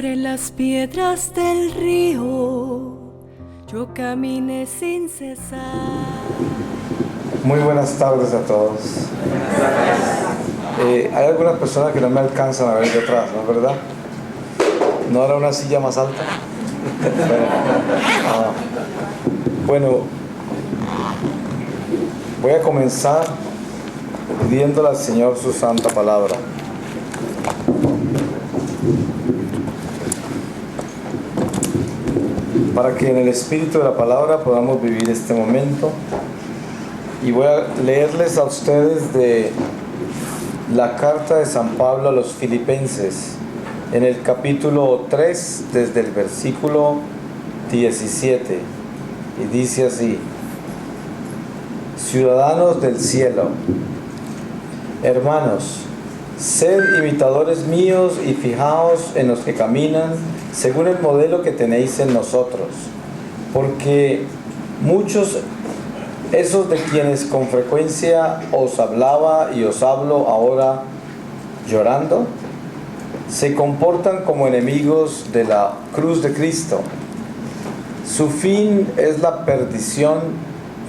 Sobre las piedras del río yo caminé sin cesar. Muy buenas tardes a todos. Hay algunas personas que no me alcanzan a ver de atrás, ¿no es verdad? ¿No era una silla más alta? Bueno, voy a comenzar pidiéndole al Señor su santa palabra. Para que en el espíritu de la palabra podamos vivir este momento. Y voy a leerles a ustedes de la carta de San Pablo a los Filipenses, en el capítulo 3, desde el versículo 17. Y dice así: ciudadanos del cielo, hermanos, sed imitadores míos y fijaos en los que caminan según el modelo que tenéis en nosotros, porque muchos esos de quienes con frecuencia os hablaba y os hablo ahora llorando, se comportan como enemigos de la cruz de Cristo. Su fin es la perdición,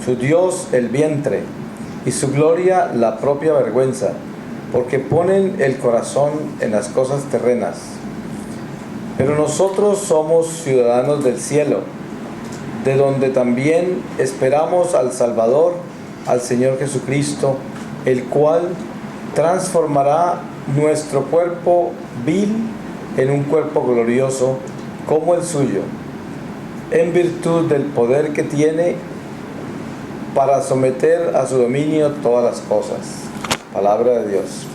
su Dios el vientre, y su gloria la propia vergüenza, porque ponen el corazón en las cosas terrenas. Pero nosotros somos ciudadanos del cielo, de donde también esperamos al Salvador, al Señor Jesucristo, el cual transformará nuestro cuerpo vil en un cuerpo glorioso como el suyo, en virtud del poder que tiene para someter a su dominio todas las cosas. Palabra de Dios.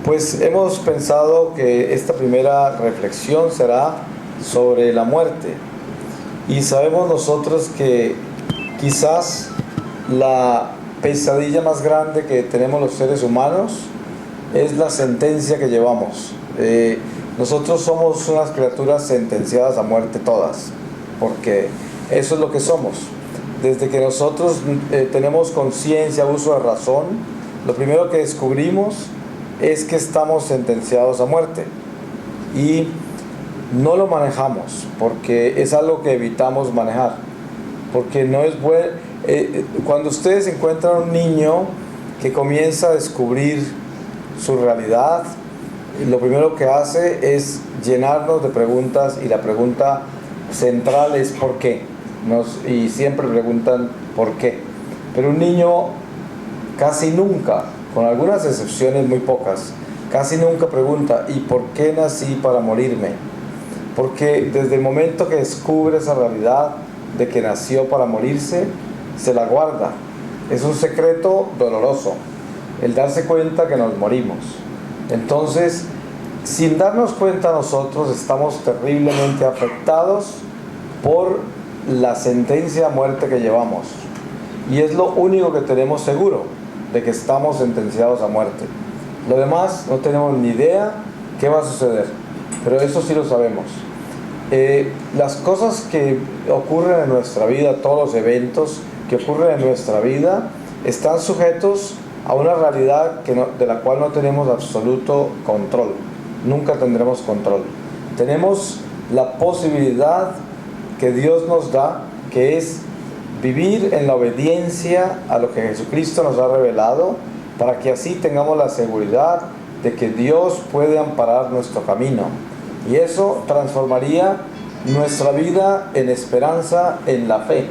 Pues hemos pensado que esta primera reflexión será sobre la muerte. Y sabemos nosotros que quizás la pesadilla más grande que tenemos los seres humanos es la sentencia que llevamos. Nosotros somos unas criaturas sentenciadas a muerte todas, porque eso es lo que somos. Desde que nosotros tenemos conciencia, uso de razón, lo primero que descubrimos es que estamos sentenciados a muerte. Y no lo manejamos, porque es algo que evitamos manejar. Porque no es bueno. Cuando ustedes encuentran un niño que comienza a descubrir su realidad, lo primero que hace es llenarnos de preguntas, y la pregunta central es ¿por qué? Y siempre preguntan ¿por qué? Pero un niño casi nunca, con algunas excepciones muy pocas, casi nunca pregunta ¿y por qué nací para morirme? Porque desde el momento que descubre esa realidad de que nació para morirse, se la guarda. Es un secreto doloroso el darse cuenta que nos morimos. Entonces, sin darnos cuenta nosotros, estamos terriblemente afectados por la sentencia a muerte que llevamos. Y es lo único que tenemos seguro, de que estamos sentenciados a muerte. Lo demás no tenemos ni idea qué va a suceder, pero eso sí lo sabemos. Las cosas que ocurren en nuestra vida, todos los eventos que ocurren en nuestra vida, están sujetos a una realidad de la cual no tenemos absoluto control. Nunca tendremos control. Tenemos la posibilidad que Dios nos da, que es vivir en la obediencia a lo que Jesucristo nos ha revelado, para que así tengamos la seguridad de que Dios puede amparar nuestro camino. Y eso transformaría nuestra vida en esperanza, en la fe.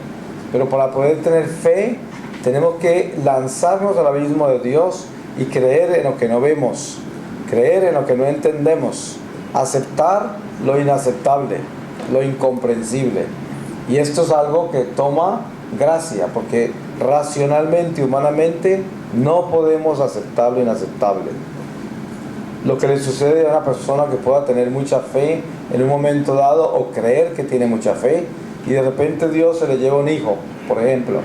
Pero para poder tener fe, tenemos que lanzarnos al abismo de Dios y creer en lo que no vemos, creer en lo que no entendemos, aceptar lo inaceptable, lo incomprensible. Y esto es algo que toma gracia, porque racionalmente, humanamente, no podemos aceptar lo inaceptable. Lo que le sucede a una persona que pueda tener mucha fe en un momento dado, o creer que tiene mucha fe, y de repente Dios se le lleva un hijo, por ejemplo,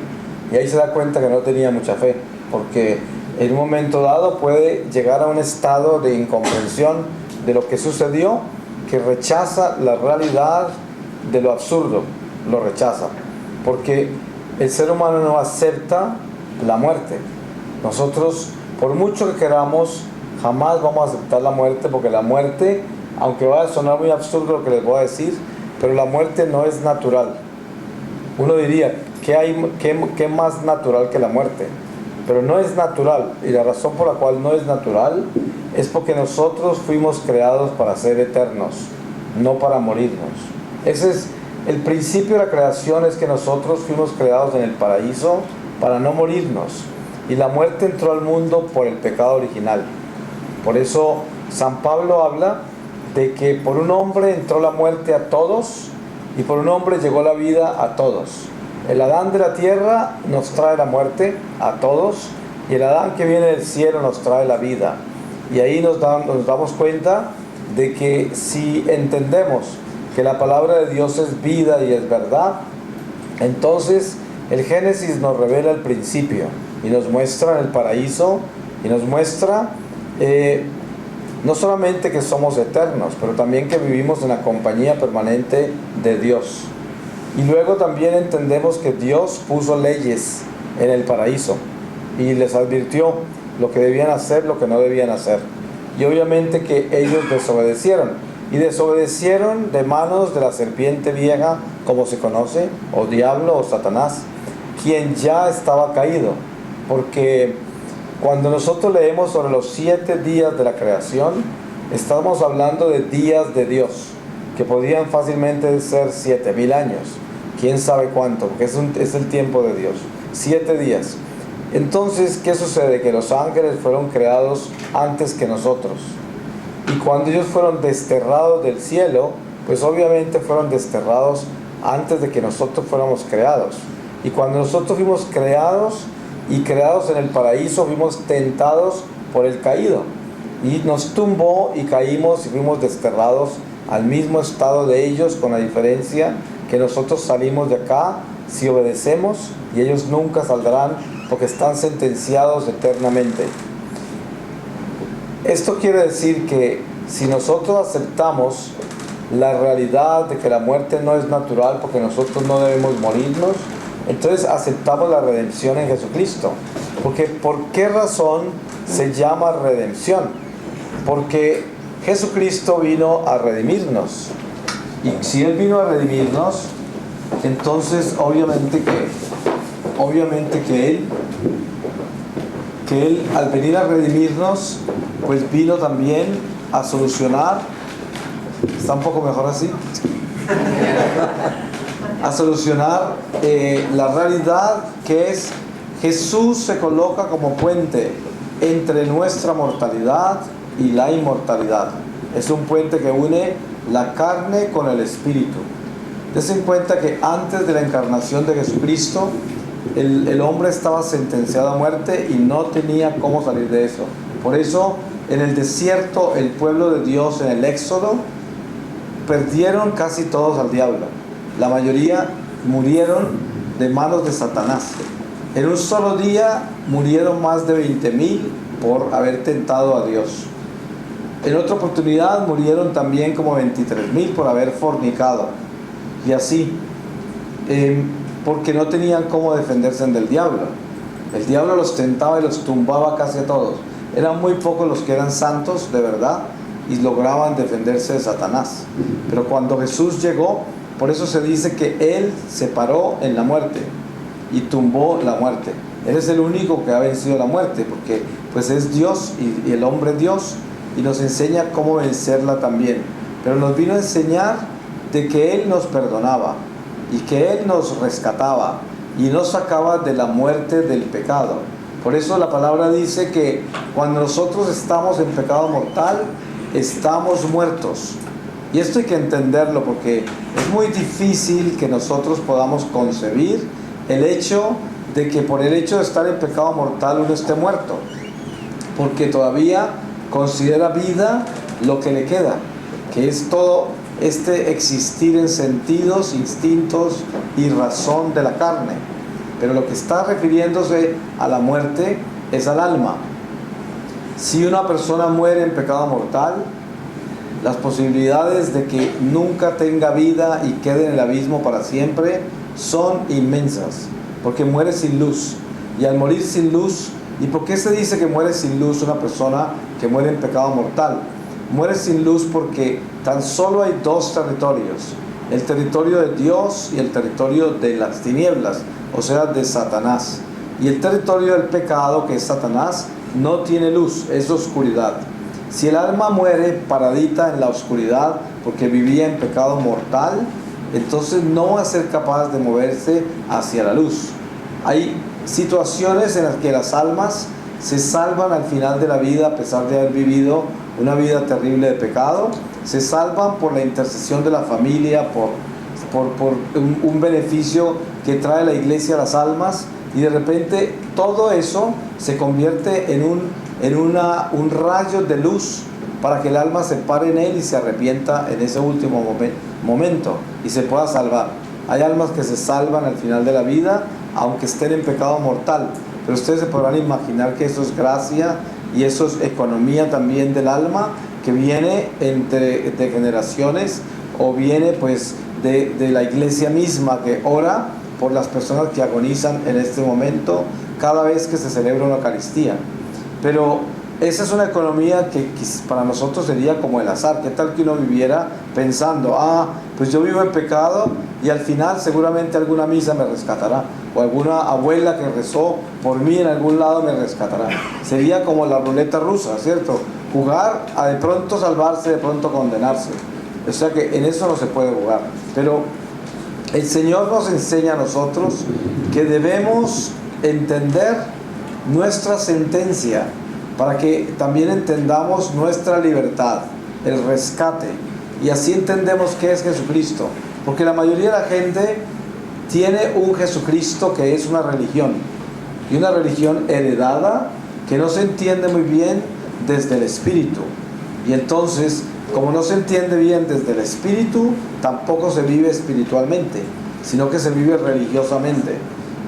y ahí se da cuenta que no tenía mucha fe, porque en un momento dado puede llegar a un estado de incomprensión de lo que sucedió, que rechaza la realidad de lo absurdo, lo rechaza, porque el ser humano no acepta la muerte. Nosotros, por mucho que queramos, jamás vamos a aceptar la muerte, porque la muerte aunque va a sonar muy absurdo lo que les voy a decir, pero la muerte no es natural. Uno diría, ¿qué más natural que la muerte? Pero no es natural, y la razón por la cual no es natural es porque nosotros fuimos creados para ser eternos, no para morirnos. Ese es el principio de la creación, es que nosotros fuimos creados en el paraíso para no morirnos, y la muerte entró al mundo por el pecado original. Por eso San Pablo habla de que por un hombre entró la muerte a todos y por un hombre llegó la vida a todos. El Adán de la tierra nos trae la muerte a todos y el Adán que viene del cielo nos trae la vida. Y ahí nos damos cuenta de que si entendemos que la palabra de Dios es vida y es verdad, entonces el Génesis nos revela el principio y nos muestra en el paraíso y nos muestra no solamente que somos eternos, pero también que vivimos en la compañía permanente de Dios. Y luego también entendemos que Dios puso leyes en el paraíso y les advirtió lo que debían hacer, lo que no debían hacer. Y obviamente que ellos desobedecieron. Y desobedecieron de manos de la serpiente vieja, como se conoce, o diablo o Satanás, quien ya estaba caído. Porque cuando nosotros leemos sobre los 7 días de la creación, estamos hablando de días de Dios, que podían fácilmente ser 7,000 años, quién sabe cuánto, porque es el tiempo de Dios, 7 días. Entonces, ¿qué sucede? Que los ángeles fueron creados antes que nosotros, y cuando ellos fueron desterrados del cielo, pues obviamente fueron desterrados antes de que nosotros fuéramos creados. Y cuando nosotros fuimos creados y creados en el paraíso, fuimos tentados por el caído y nos tumbó y caímos y fuimos desterrados al mismo estado de ellos, con la diferencia que nosotros salimos de acá si obedecemos y ellos nunca saldrán porque están sentenciados eternamente. Esto quiere decir que si nosotros aceptamos la realidad de que la muerte no es natural porque nosotros no debemos morirnos, entonces aceptamos la redención en Jesucristo. Porque ¿por qué razón se llama redención? Porque Jesucristo vino a redimirnos. Y si Él vino a redimirnos, entonces obviamente que Él al venir a redimirnos, pues vino también a solucionar. ¿Está un poco mejor así? A solucionar la realidad que es Jesús se coloca como puente entre nuestra mortalidad y la inmortalidad. Es un puente que une la carne con el espíritu. Dense en cuenta que antes de la encarnación de Jesucristo, el hombre estaba sentenciado a muerte y no tenía cómo salir de eso. Por eso, en el desierto, el pueblo de Dios en el Éxodo, perdieron casi todos al diablo. La mayoría murieron de manos de Satanás. En un solo día murieron más de 20,000 por haber tentado a Dios. En otra oportunidad murieron también como 23,000 por haber fornicado. Y así, porque no tenían cómo defenderse del diablo. El diablo los tentaba y los tumbaba casi a todos. Eran muy pocos los que eran santos de verdad y lograban defenderse de Satanás. Pero cuando Jesús llegó, por eso se dice que Él se paró en la muerte y tumbó la muerte. Él es el único que ha vencido la muerte, porque pues es Dios y el hombre es Dios, y nos enseña cómo vencerla también. Pero nos vino a enseñar de que Él nos perdonaba y que Él nos rescataba y nos sacaba de la muerte del pecado. Por eso la palabra dice que cuando nosotros estamos en pecado mortal, estamos muertos. Y esto hay que entenderlo, porque es muy difícil que nosotros podamos concebir el hecho de que por el hecho de estar en pecado mortal uno esté muerto, porque todavía considera vida lo que le queda, que es todo este existir en sentidos, instintos y razón de la carne. Pero lo que está refiriéndose a la muerte es al alma. Si una persona muere en pecado mortal, las posibilidades de que nunca tenga vida y quede en el abismo para siempre son inmensas, porque muere sin luz. Y al morir sin luz, ¿y por qué se dice que muere sin luz una persona que muere en pecado mortal? muere sin luz porque tan solo hay dos territorios: el territorio de Dios y el territorio de las tinieblas, o sea, de Satanás. Y el territorio del pecado, que es Satanás, no tiene luz, es oscuridad. Si el alma muere paradita en la oscuridad porque vivía en pecado mortal, entonces no va a ser capaz de moverse hacia la luz. Hay situaciones en las que las almas se salvan al final de la vida a pesar de haber vivido una vida terrible de pecado. Se salvan por la intercesión de la familia, por un beneficio que trae la iglesia a las almas, y de repente todo eso se convierte en un rayo de luz para que el alma se pare en él y se arrepienta en ese último momento y se pueda salvar. Hay almas que se salvan al final de la vida aunque estén en pecado mortal, pero ustedes se podrán imaginar que eso es gracia y eso es economía también del alma, que viene de generaciones, o viene pues de la iglesia misma, que ora por las personas que agonizan en este momento cada vez que se celebra una Eucaristía. Pero esa es una economía que para nosotros sería como el azar. ¿Qué tal que uno viviera pensando, pues yo vivo en pecado y al final seguramente alguna misa me rescatará, o alguna abuela que rezó por mí en algún lado me rescatará? Sería como la ruleta rusa, ¿cierto? Jugar a de pronto salvarse, de pronto condenarse. O sea que en eso no se puede jugar. Pero el Señor nos enseña a nosotros que debemos entender nuestra sentencia para que también entendamos nuestra libertad, el rescate, y así entendemos qué es Jesucristo. Porque la mayoría de la gente tiene un Jesucristo que es una religión, y una religión heredada que no se entiende muy bien desde el Espíritu. Y entonces, como no se entiende bien desde el Espíritu, tampoco se vive espiritualmente, sino que se vive religiosamente.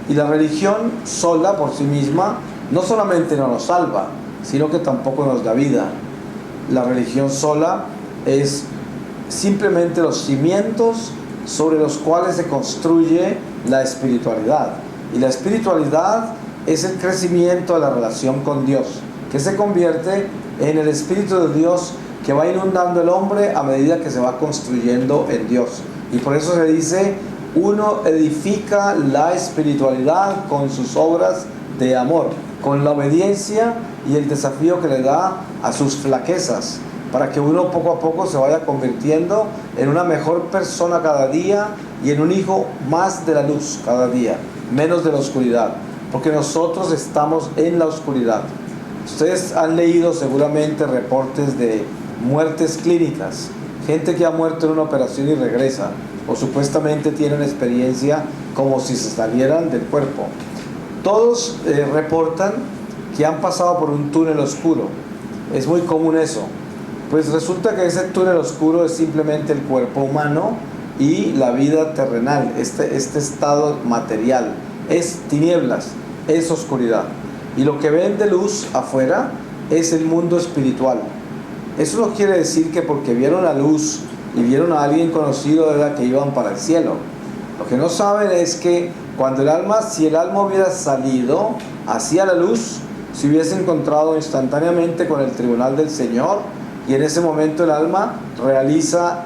Y la religión sola por sí misma no solamente no nos salva, sino que tampoco nos da vida. La religión sola es simplemente los cimientos sobre los cuales se construye la espiritualidad. Y la espiritualidad es el crecimiento de la relación con Dios, que se convierte en el Espíritu de Dios que va inundando el hombre a medida que se va construyendo en Dios. Y por eso se dice, uno edifica la espiritualidad con sus obras de amor, con la obediencia y el desafío que le da a sus flaquezas, para que uno poco a poco se vaya convirtiendo en una mejor persona cada día y en un hijo más de la luz cada día, menos de la oscuridad, porque nosotros estamos en la oscuridad. Ustedes han leído seguramente reportes de muertes clínicas, gente que ha muerto en una operación y regresa, o supuestamente tienen experiencia como si se salieran del cuerpo. Todos reportan que han pasado por un túnel oscuro. Es muy común eso. Pues resulta que ese túnel oscuro es simplemente el cuerpo humano y la vida terrenal, este estado material. Es tinieblas, es oscuridad. Y lo que ven de luz afuera es el mundo espiritual. Eso no quiere decir que porque vieron la luz y vieron a alguien conocido era que iban para el cielo. Lo que no saben es que cuando si el alma hubiera salido hacia la luz, se hubiese encontrado instantáneamente con el tribunal del Señor, y en ese momento el alma realiza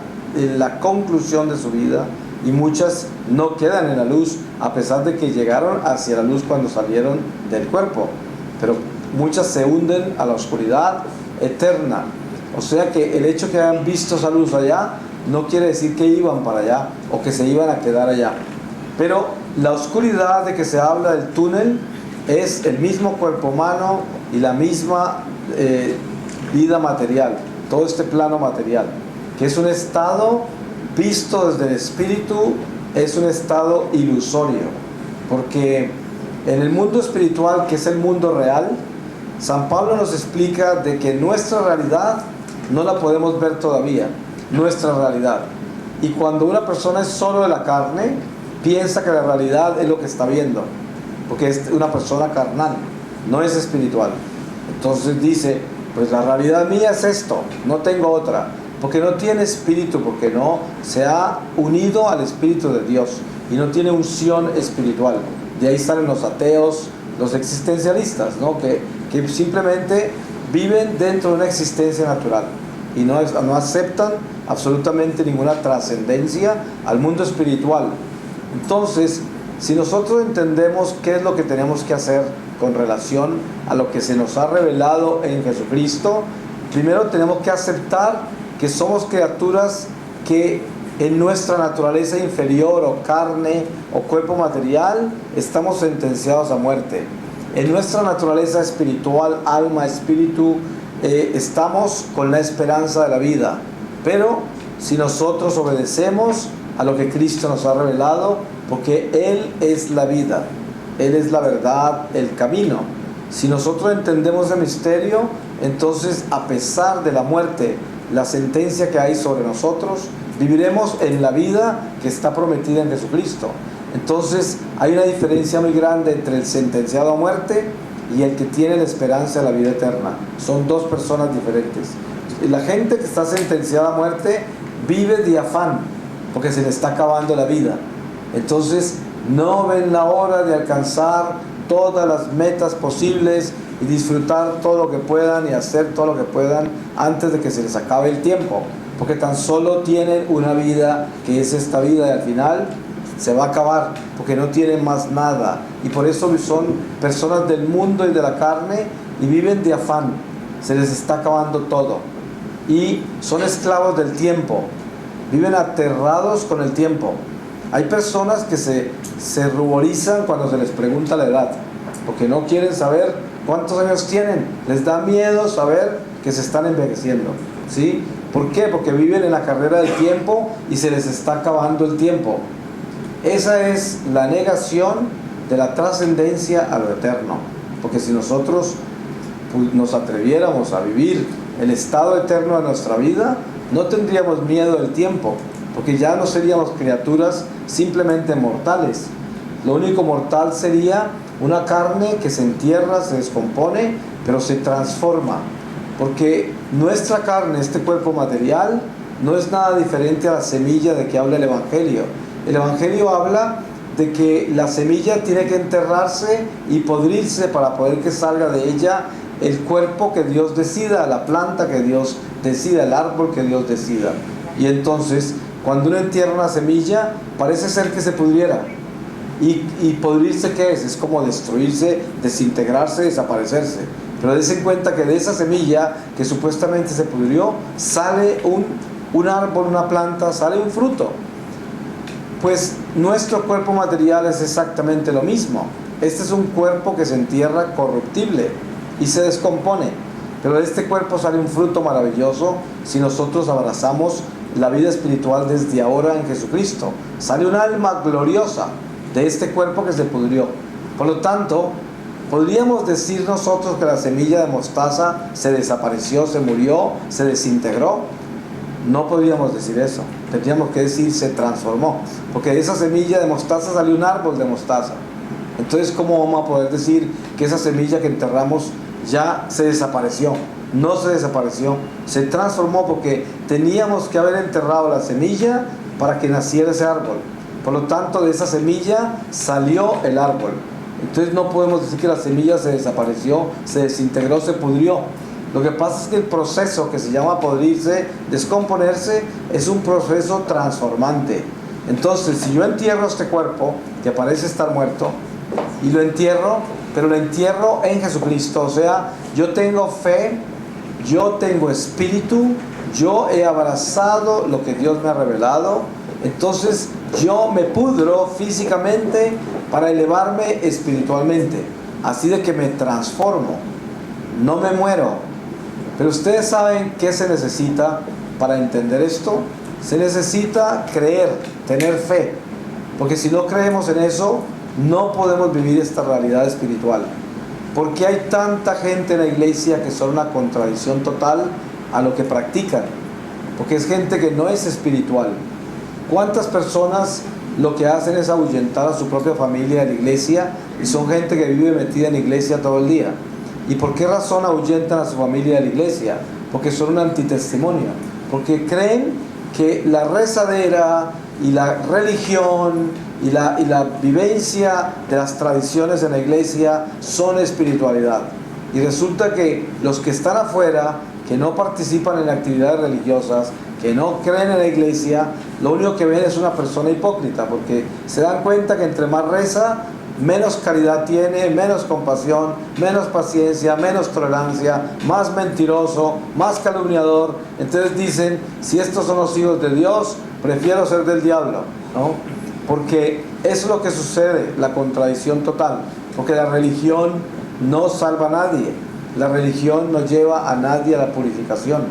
la conclusión de su vida, y muchas no quedan en la luz a pesar de que llegaron hacia la luz cuando salieron del cuerpo, pero muchas se hunden a la oscuridad eterna. O sea que el hecho que hayan visto esa luz allá no quiere decir que iban para allá o que se iban a quedar allá. Pero la oscuridad de que se habla del túnel es el mismo cuerpo humano y la misma vida material, todo este plano material, que es un estado visto desde el espíritu, es un estado ilusorio, porque en el mundo espiritual, que es el mundo real, San Pablo nos explica de que nuestra realidad no la podemos ver todavía, nuestra realidad. Y cuando una persona es solo de la carne, piensa que la realidad es lo que está viendo, porque es una persona carnal, no es espiritual. Entonces dice, pues la realidad mía es esto, no tengo otra, porque no tiene espíritu, porque no se ha unido al Espíritu de Dios y no tiene unción espiritual. De ahí salen los ateos, los existencialistas, ¿no? que simplemente viven dentro de una existencia natural. y no aceptan absolutamente ninguna trascendencia al mundo espiritual. Entonces, si nosotros entendemos qué es lo que tenemos que hacer con relación a lo que se nos ha revelado en Jesucristo, primero tenemos que aceptar que somos criaturas que en nuestra naturaleza inferior o carne o cuerpo material estamos sentenciados a muerte. En nuestra naturaleza espiritual, alma, espíritu, estamos con la esperanza de la vida. Pero si nosotros obedecemos a lo que Cristo nos ha revelado, porque Él es la vida, Él es la verdad, el camino. Si nosotros entendemos el misterio, entonces a pesar de la muerte, la sentencia que hay sobre nosotros, viviremos en la vida que está prometida en Jesucristo. Entonces hay una diferencia muy grande entre el sentenciado a muerte y el que tiene la esperanza de la vida eterna. Son dos personas diferentes. La gente que está sentenciada a muerte vive de afán, porque se le está acabando la vida. Entonces no ven la hora de alcanzar todas las metas posibles y disfrutar todo lo que puedan y hacer todo lo que puedan antes de que se les acabe el tiempo, porque tan solo tienen una vida, que es esta vida, y al final se va a acabar porque no tienen más nada, y por eso son personas del mundo y de la carne y viven de afán. Se les está acabando todo y son esclavos del tiempo, viven aterrados con el tiempo. Hay personas que se ruborizan cuando se les pregunta la edad, porque no quieren saber cuántos años tienen, les da miedo saber que se están envejeciendo, ¿sí? ¿Por qué? Porque viven en la carrera del tiempo y se les está acabando el tiempo. Esa es la negación de la trascendencia a lo eterno, porque si nosotros nos atreviéramos a vivir el estado eterno de nuestra vida, no tendríamos miedo del tiempo, porque ya no seríamos criaturas simplemente mortales. Lo único mortal sería una carne que se entierra, se descompone, pero se transforma, porque nuestra carne, este cuerpo material, no es nada diferente a la semilla de que habla el Evangelio. El Evangelio habla de que la semilla tiene que enterrarse y podrirse para poder que salga de ella el cuerpo que Dios decida, la planta que Dios decida, el árbol que Dios decida. Y entonces, cuando uno entierra una semilla, parece ser que se pudriera. ¿Y podrirse qué es? Es como destruirse, desintegrarse, desaparecerse. Pero dense cuenta que de esa semilla que supuestamente se pudrió, sale un árbol, una planta, sale un fruto. Pues nuestro cuerpo material es exactamente lo mismo. Este es un cuerpo que se entierra corruptible y se descompone, pero de este cuerpo sale un fruto maravilloso si nosotros abrazamos la vida espiritual desde ahora en Jesucristo. Sale un alma gloriosa de este cuerpo que se pudrió. Por lo tanto, ¿podríamos decir nosotros que la semilla de mostaza se desapareció, se murió, se desintegró? No podríamos decir eso. Tendríamos que decir se transformó, porque de esa semilla de mostaza salió un árbol de mostaza. Entonces, ¿cómo vamos a poder decir que esa semilla que enterramos ya se desapareció? No se desapareció, se transformó, porque teníamos que haber enterrado la semilla para que naciera ese árbol. Por lo tanto, de esa semilla salió el árbol. Entonces no podemos decir que la semilla se desapareció, se desintegró, se pudrió. Lo que pasa es que el proceso que se llama podrirse, descomponerse, es un proceso transformante. Entonces, si yo entierro este cuerpo, que parece estar muerto, y lo entierro, pero lo entierro en Jesucristo, o sea, yo tengo fe, yo tengo espíritu, yo he abrazado lo que Dios me ha revelado, entonces yo me pudro físicamente para elevarme espiritualmente, así de que me transformo, no me muero. Pero ustedes saben qué se necesita para entender esto. Se necesita creer, tener fe, porque si no creemos en eso, no podemos vivir esta realidad espiritual. ¿Por qué hay tanta gente en la iglesia que son una contradicción total a lo que practican? Porque es gente que no es espiritual. ¿Cuántas personas lo que hacen es ahuyentar a su propia familia de la iglesia y son gente que vive metida en la iglesia todo el día? ¿Y por qué razón ahuyentan a su familia de la iglesia? Porque son un antitestimonio. Porque creen que la rezadera y la religión y la vivencia de las tradiciones en la iglesia son espiritualidad. Y resulta que los que están afuera, que no participan en actividades religiosas, que no creen en la iglesia, lo único que ven es una persona hipócrita, porque se dan cuenta que entre más reza, menos caridad tiene, menos compasión, menos paciencia, menos tolerancia, más mentiroso, más calumniador. Entonces dicen, si estos son los hijos de Dios, prefiero ser del diablo, ¿no? Porque eso es lo que sucede, la contradicción total, porque la religión no salva a nadie, la religión no lleva a nadie a la purificación.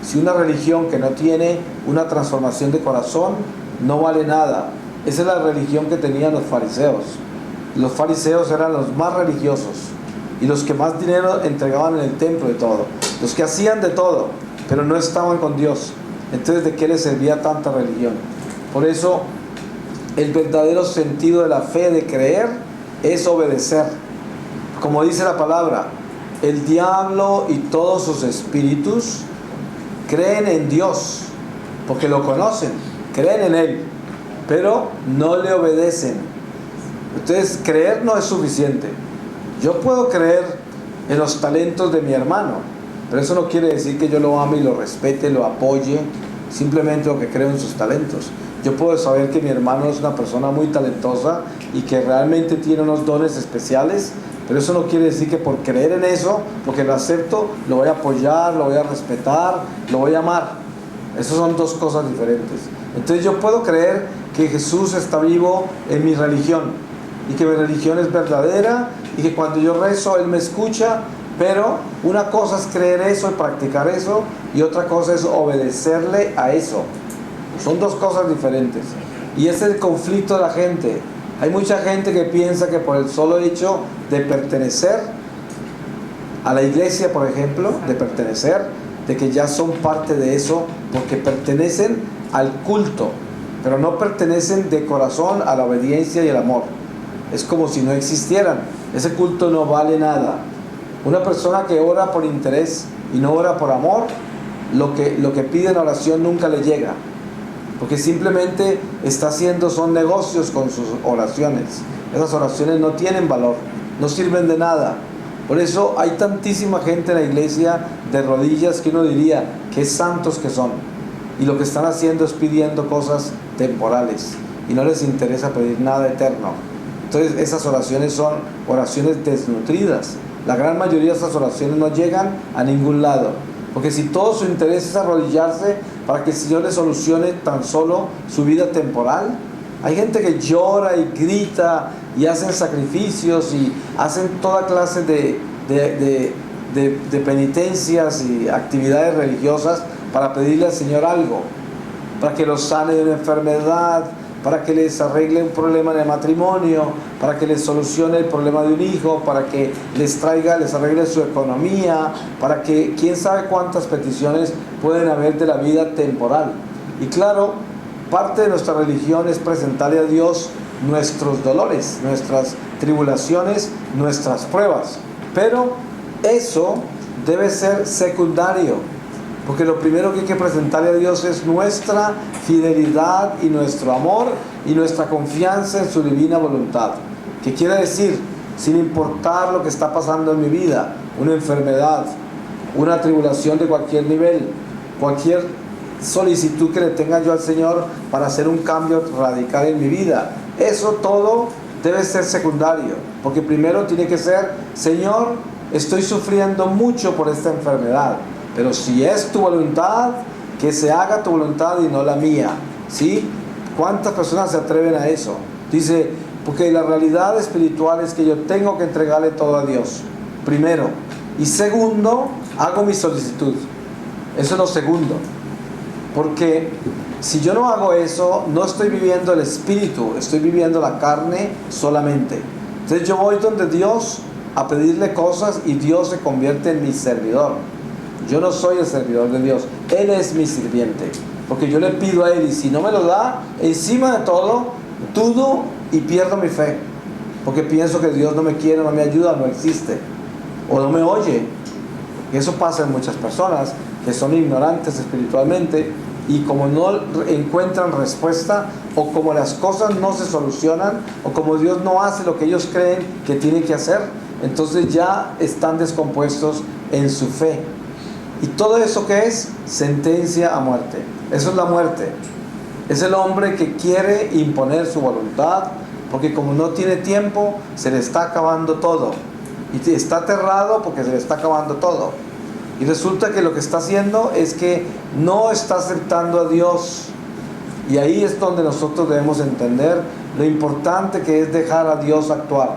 Si una religión que no tiene una transformación de corazón, no vale nada. Esa es la religión que tenían los fariseos. Los fariseos eran los más religiosos y los que más dinero entregaban en el templo de todo, los que hacían de todo, pero no estaban con Dios. Entonces, ¿de qué les servía tanta religión? Por eso, el verdadero sentido de la fe, de creer, es obedecer. Como dice la palabra, el diablo y todos sus espíritus creen en Dios, porque lo conocen, creen en Él, pero no le obedecen. Entonces, creer no es suficiente. Yo puedo creer en los talentos de mi hermano, pero eso no quiere decir que yo lo ame y lo respete, lo apoye, simplemente lo que creo en sus talentos. Yo puedo saber que mi hermano es una persona muy talentosa y que realmente tiene unos dones especiales, pero eso no quiere decir que por creer en eso, porque lo acepto, lo voy a apoyar, lo voy a respetar, lo voy a amar. Esas son dos cosas diferentes. Entonces yo puedo creer que Jesús está vivo en mi religión y que mi religión es verdadera y que cuando yo rezo Él me escucha, pero una cosa es creer eso y practicar eso y otra cosa es obedecerle a eso. Son dos cosas diferentes y ese es el conflicto de la gente. Hay mucha gente que piensa que por el solo hecho de pertenecer a la iglesia, por ejemplo, de pertenecer, de que ya son parte de eso, porque pertenecen al culto, pero no pertenecen de corazón a la obediencia y el amor. Es como si no existieran. Ese culto no vale nada. Una persona que ora por interés y no ora por amor, lo que pide en oración nunca le llega, porque simplemente está haciendo, son negocios con sus oraciones. Esas oraciones no tienen valor, no sirven de nada. Por eso hay tantísima gente en la iglesia de rodillas que uno diría, qué santos que son, y lo que están haciendo es pidiendo cosas temporales y no les interesa pedir nada eterno. Entonces esas oraciones son oraciones desnutridas. La gran mayoría de esas oraciones no llegan a ningún lado, porque si todo su interés es arrodillarse para que el Señor le solucione tan solo su vida temporal. Hay gente que llora y grita y hacen sacrificios y hacen toda clase de penitencias y actividades religiosas para pedirle al Señor algo, para que los sane de una enfermedad, para que les arregle un problema en el matrimonio, para que les solucione el problema de un hijo, para que les arregle su economía, para que quién sabe cuántas peticiones pueden haber de la vida temporal. Y claro, parte de nuestra religión es presentarle a Dios nuestros dolores, nuestras tribulaciones, nuestras pruebas. Pero eso debe ser secundario, porque lo primero que hay que presentarle a Dios es nuestra fidelidad y nuestro amor y nuestra confianza en su divina voluntad. ¿Qué quiere decir? Sin importar lo que está pasando en mi vida, una enfermedad, una tribulación de cualquier nivel, cualquier solicitud que le tenga yo al Señor para hacer un cambio radical en mi vida, eso todo debe ser secundario, porque primero tiene que ser, Señor, estoy sufriendo mucho por esta enfermedad, pero si es tu voluntad, que se haga tu voluntad y no la mía, ¿sí? ¿Cuántas personas se atreven a eso? Dice, porque la realidad espiritual es que yo tengo que entregarle todo a Dios, primero, y segundo, hago mi solicitud. Eso es lo segundo, porque si yo no hago eso, no estoy viviendo el espíritu, estoy viviendo la carne solamente. Entonces yo voy donde Dios a pedirle cosas y Dios se convierte en mi servidor. Yo no soy el servidor de Dios, Él es mi sirviente, porque yo le pido a Él y si no me lo da, encima de todo, dudo y pierdo mi fe, porque pienso que Dios no me quiere, no me ayuda, no existe, o no me oye. Y eso pasa en muchas personas que son ignorantes espiritualmente y como no encuentran respuesta, o como las cosas no se solucionan, o como Dios no hace lo que ellos creen que tiene que hacer, entonces ya están descompuestos en su fe. ¿Y todo eso qué es? Sentencia a muerte. Eso es la muerte. Es el hombre que quiere imponer su voluntad, porque como no tiene tiempo, se le está acabando todo. Y está aterrado porque se le está acabando todo. Y resulta que lo que está haciendo es que no está aceptando a Dios. Y ahí es donde nosotros debemos entender lo importante que es dejar a Dios actuar.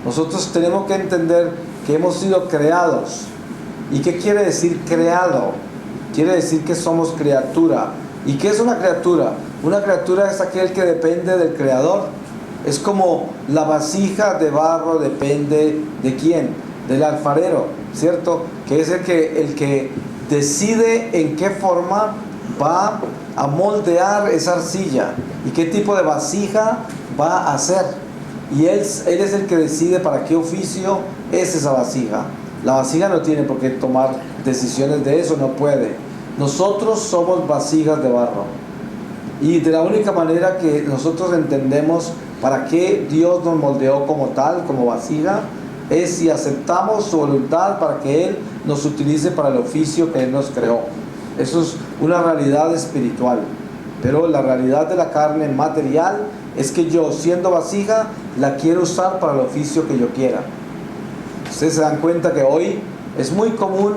Nosotros tenemos que entender que hemos sido creados. ¿Y qué quiere decir creado? Quiere decir que somos criatura. ¿Y qué es una criatura? Una criatura es aquel que depende del Creador. Es como la vasija de barro depende ¿de quién? Del alfarero, ¿cierto? Que es el que decide en qué forma va a moldear esa arcilla y qué tipo de vasija va a hacer. Y él es el que decide para qué oficio es esa vasija. La vasija no tiene por qué tomar decisiones de eso, no puede. Nosotros somos vasijas de barro. Y de la única manera que nosotros entendemos para qué Dios nos moldeó como tal, como vasija, es si aceptamos su voluntad para que Él nos utilice para el oficio que Él nos creó. Eso es una realidad espiritual. Pero la realidad de la carne material es que yo, siendo vasija, la quiero usar para el oficio que yo quiera. Ustedes se dan cuenta que hoy es muy común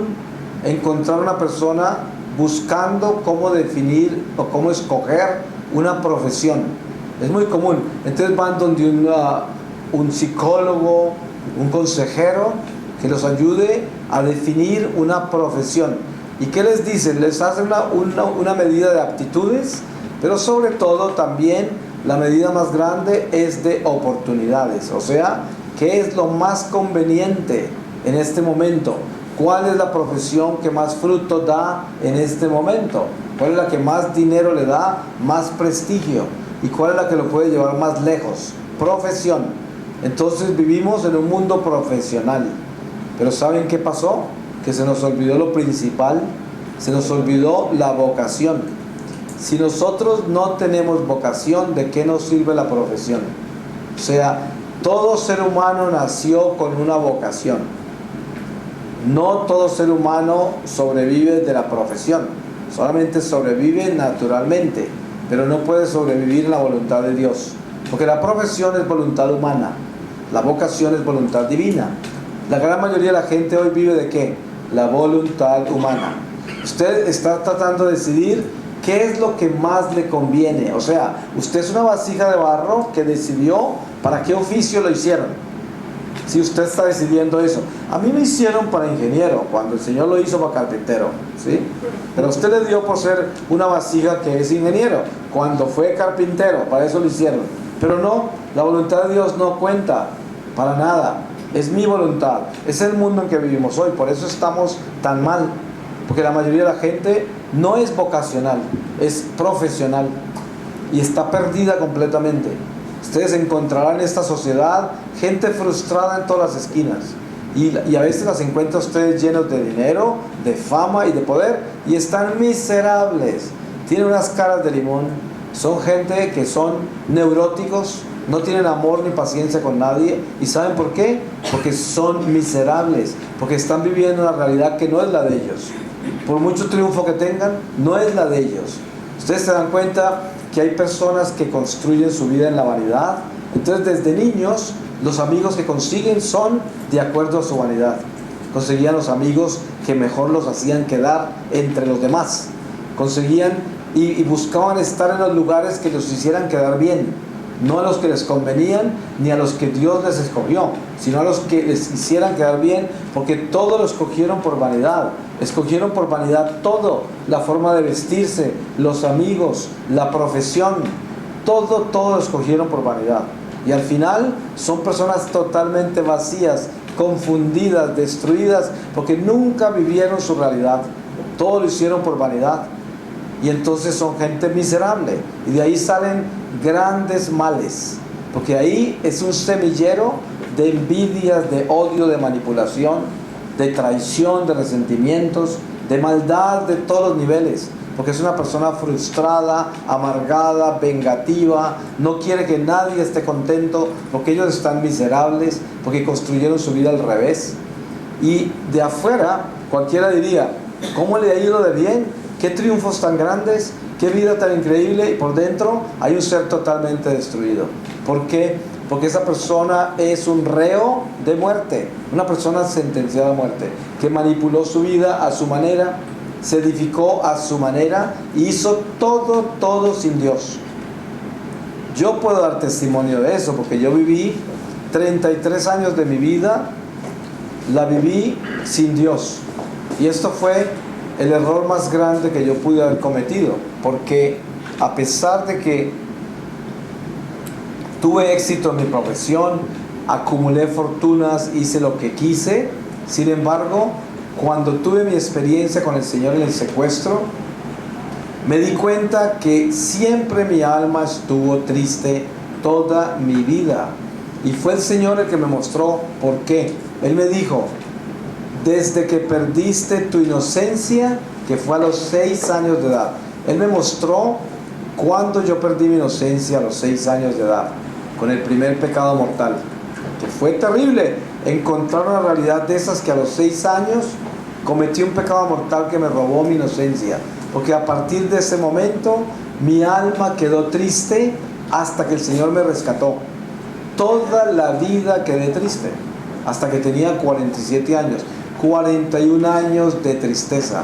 encontrar una persona buscando cómo definir o cómo escoger una profesión. Es muy común. Entonces van donde un psicólogo, un consejero que los ayude a definir una profesión. ¿Y qué les dicen? Les hacen una medida de aptitudes, pero sobre todo también la medida más grande es de oportunidades. O sea, ¿qué es lo más conveniente en este momento? ¿Cuál es la profesión que más fruto da en este momento? ¿Cuál es la que más dinero le da, más prestigio? ¿Y cuál es la que lo puede llevar más lejos? Profesión. Entonces vivimos en un mundo profesional. Pero ¿saben qué pasó? Que se nos olvidó lo principal, se nos olvidó la vocación. Si nosotros no tenemos vocación, ¿de qué nos sirve la profesión? O sea, todo ser humano nació con una vocación. No todo ser humano sobrevive de la profesión, solamente sobrevive naturalmente, pero no puede sobrevivir en la voluntad de Dios, porque la profesión es voluntad humana, la vocación es voluntad divina. La gran mayoría de la gente hoy vive ¿de qué? La voluntad humana. Usted está tratando de decidir qué es lo que más le conviene. O sea, usted es una vasija de barro que decidió para qué oficio lo hicieron. Si usted está decidiendo eso. A mí me hicieron para ingeniero, cuando el Señor lo hizo para carpintero, ¿sí? Pero a usted le dio por ser una vasija que es ingeniero, cuando fue carpintero, para eso lo hicieron. Pero no, la voluntad de Dios no cuenta para nada. Es mi voluntad, es el mundo en que vivimos hoy, por eso estamos tan mal, porque la mayoría de la gente no es vocacional, es profesional y está perdida completamente. Ustedes encontrarán en esta sociedad gente frustrada en todas las esquinas y a veces las encuentran ustedes llenos de dinero, de fama y de poder y están miserables, tienen unas caras de limón, son gente que son neuróticos, no tienen amor ni paciencia con nadie. ¿Y saben por qué? Porque son miserables, porque están viviendo una realidad que no es la de ellos. Por mucho triunfo que tengan, no es la de ellos. Ustedes se dan cuenta que hay personas que construyen su vida en la vanidad. Entonces desde niños los amigos que consiguen son de acuerdo a su vanidad. Conseguían los amigos que mejor los hacían quedar entre los demás. Conseguían y buscaban estar en los lugares que los hicieran quedar bien. No a los que les convenían, ni a los que Dios les escogió, sino a los que les hicieran quedar bien, porque todo lo escogieron por vanidad. Escogieron por vanidad todo, la forma de vestirse, los amigos, la profesión, todo lo escogieron por vanidad. Y al final son personas totalmente vacías, confundidas, destruidas, porque nunca vivieron su realidad. Todo lo hicieron por vanidad. Y entonces son gente miserable. Y de ahí salen grandes males. Porque ahí es un semillero de envidias, de odio, de manipulación, de traición, de resentimientos, de maldad de todos los niveles. Porque es una persona frustrada, amargada, vengativa, no quiere que nadie esté contento, porque ellos están miserables, porque construyeron su vida al revés. Y de afuera, cualquiera diría, ¿Cómo le ha ido de bien? ¿Qué triunfos tan grandes? ¿Qué vida tan increíble? Y por dentro hay un ser totalmente destruido. ¿Por qué? Porque esa persona es un reo de muerte, una persona sentenciada a muerte, que manipuló su vida a su manera, se edificó a su manera, y hizo todo sin Dios. Yo puedo dar testimonio de eso, porque yo viví 33 años de mi vida, la viví sin Dios. Y esto fue el error más grande que yo pude haber cometido, porque a pesar de que tuve éxito en mi profesión, acumulé fortunas, hice lo que quise, sin embargo, cuando tuve mi experiencia con el Señor en el secuestro, me di cuenta que siempre mi alma estuvo triste toda mi vida. Y fue el Señor el que me mostró por qué. Él me dijo: desde que perdiste tu inocencia, que fue a los 6 años de edad. Él me mostró cuando yo perdí mi inocencia a los 6 años de edad, con el primer pecado mortal, que fue terrible. Encontrar una realidad de esas, que a los 6 años cometí un pecado mortal que me robó mi inocencia, porque a partir de ese momento mi alma quedó triste hasta que el Señor me rescató. Toda la vida quedé triste hasta que tenía 47 años, 41 años de tristeza.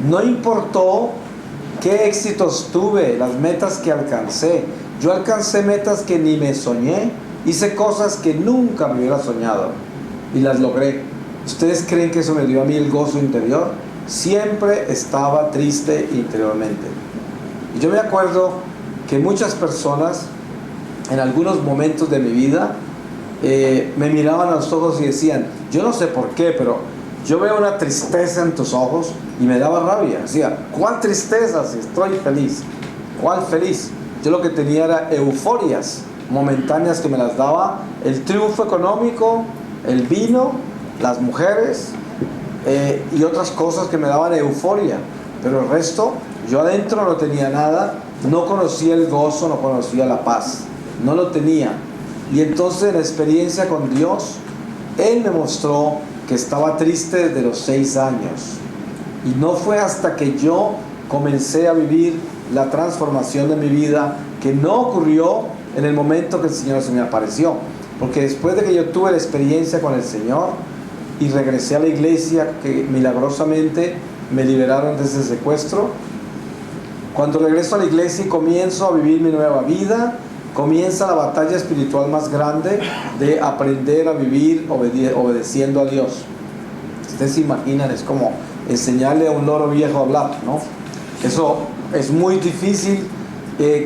No importó qué éxitos tuve, las metas que alcancé. Yo alcancé metas que ni me soñé, hice cosas que nunca me hubiera soñado y las logré. ¿Ustedes creen que eso me dio a mí el gozo interior? Siempre estaba triste interiormente. Y yo me acuerdo que muchas personas en algunos momentos de mi vida me miraban a los ojos y decían: yo no sé por qué, pero yo veo una tristeza en tus ojos, y me daba rabia. Decía: ¿cuál tristeza si estoy feliz? ¿Cuál feliz? Yo lo que tenía era euforias momentáneas que me las daba el triunfo económico, el vino, las mujeres y otras cosas que me daban euforia. Pero el resto, yo adentro no tenía nada, no conocía el gozo, no conocía la paz, no lo tenía. Y entonces, en la experiencia con Dios, Él me mostró que estaba triste desde los 6 años. Y no fue hasta que yo comencé a vivir la transformación de mi vida, que no ocurrió en el momento que el Señor se me apareció. Porque después de que yo tuve la experiencia con el Señor y regresé a la iglesia, que milagrosamente me liberaron de ese secuestro, cuando regreso a la iglesia y comienzo a vivir mi nueva vida, comienza la batalla espiritual más grande de aprender a vivir obedeciendo a Dios. Ustedes se imaginan, es como enseñarle a un loro viejo a hablar, ¿no? Eso es muy difícil.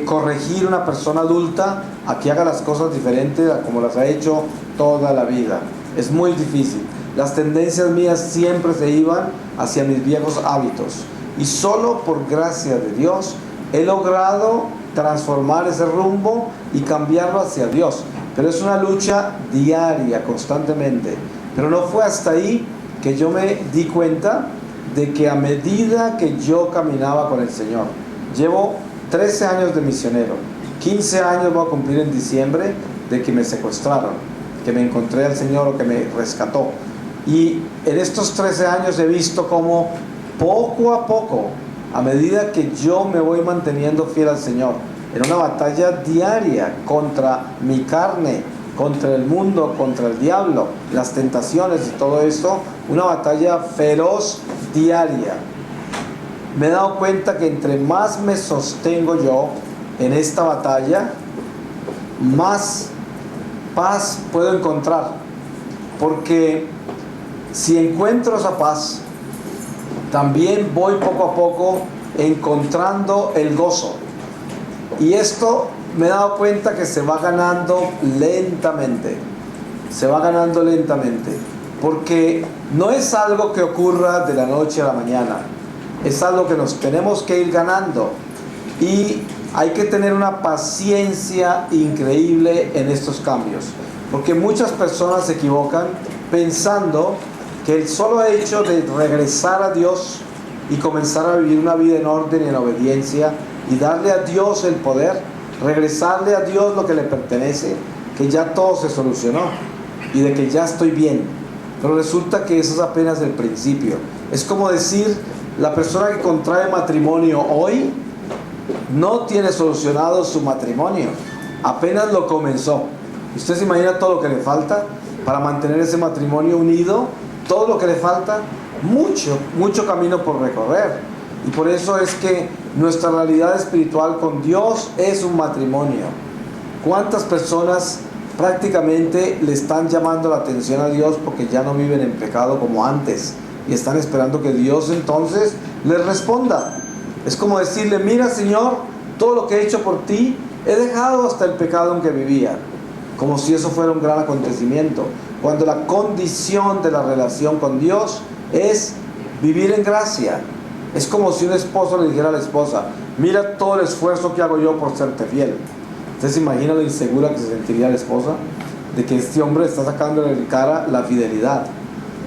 Corregir a una persona adulta a que haga las cosas diferentes a como las ha hecho toda la vida. Es muy difícil. Las tendencias mías siempre se iban hacia mis viejos hábitos. Y solo por gracia de Dios he logrado transformar ese rumbo y cambiarlo hacia Dios. Pero es una lucha diaria, constantemente. Pero no fue hasta ahí que yo me di cuenta de que a medida que yo caminaba con el Señor, llevo 13 años de misionero, 15 años voy a cumplir en diciembre de que me secuestraron, que me encontré al Señor o que me rescató. Y en estos 13 años he visto cómo poco a poco, a medida que yo me voy manteniendo fiel al Señor, en una batalla diaria contra mi carne, contra el mundo, contra el diablo, las tentaciones y todo esto, una batalla feroz diaria. Me he dado cuenta que entre más me sostengo yo en esta batalla, más paz puedo encontrar. Porque si encuentro esa paz, también voy poco a poco encontrando el gozo. Y esto me he dado cuenta que se va ganando lentamente. Se va ganando lentamente. Porque no es algo que ocurra de la noche a la mañana. Es algo que nos tenemos que ir ganando. Y hay que tener una paciencia increíble en estos cambios. Porque muchas personas se equivocan pensando que el solo hecho de regresar a Dios y comenzar a vivir una vida en orden y en obediencia y darle a Dios el poder, regresarle a Dios lo que le pertenece, que ya todo se solucionó y de que ya estoy bien. Pero resulta que eso es apenas el principio. Es como decir La persona que contrae matrimonio hoy no tiene solucionado su matrimonio, apenas lo comenzó. ¿Usted se imagina todo lo que le falta para mantener ese matrimonio unido? Todo lo que le falta, mucho camino por recorrer. Y por eso es que nuestra realidad espiritual con Dios es un matrimonio. ¿Cuántas personas prácticamente le están llamando la atención a Dios porque ya no viven en pecado como antes y están esperando que Dios entonces les responda? Es como decirle: mira, Señor, todo lo que he hecho por ti, he dejado hasta el pecado en que vivía. Como si eso fuera un gran acontecimiento, cuando la condición de la relación con Dios es vivir en gracia. Es como si un esposo le dijera a la esposa: mira todo el esfuerzo que hago yo por serte fiel. ¿Usted se imagina lo insegura que se sentiría la esposa de que este hombre está sacando en cara la fidelidad?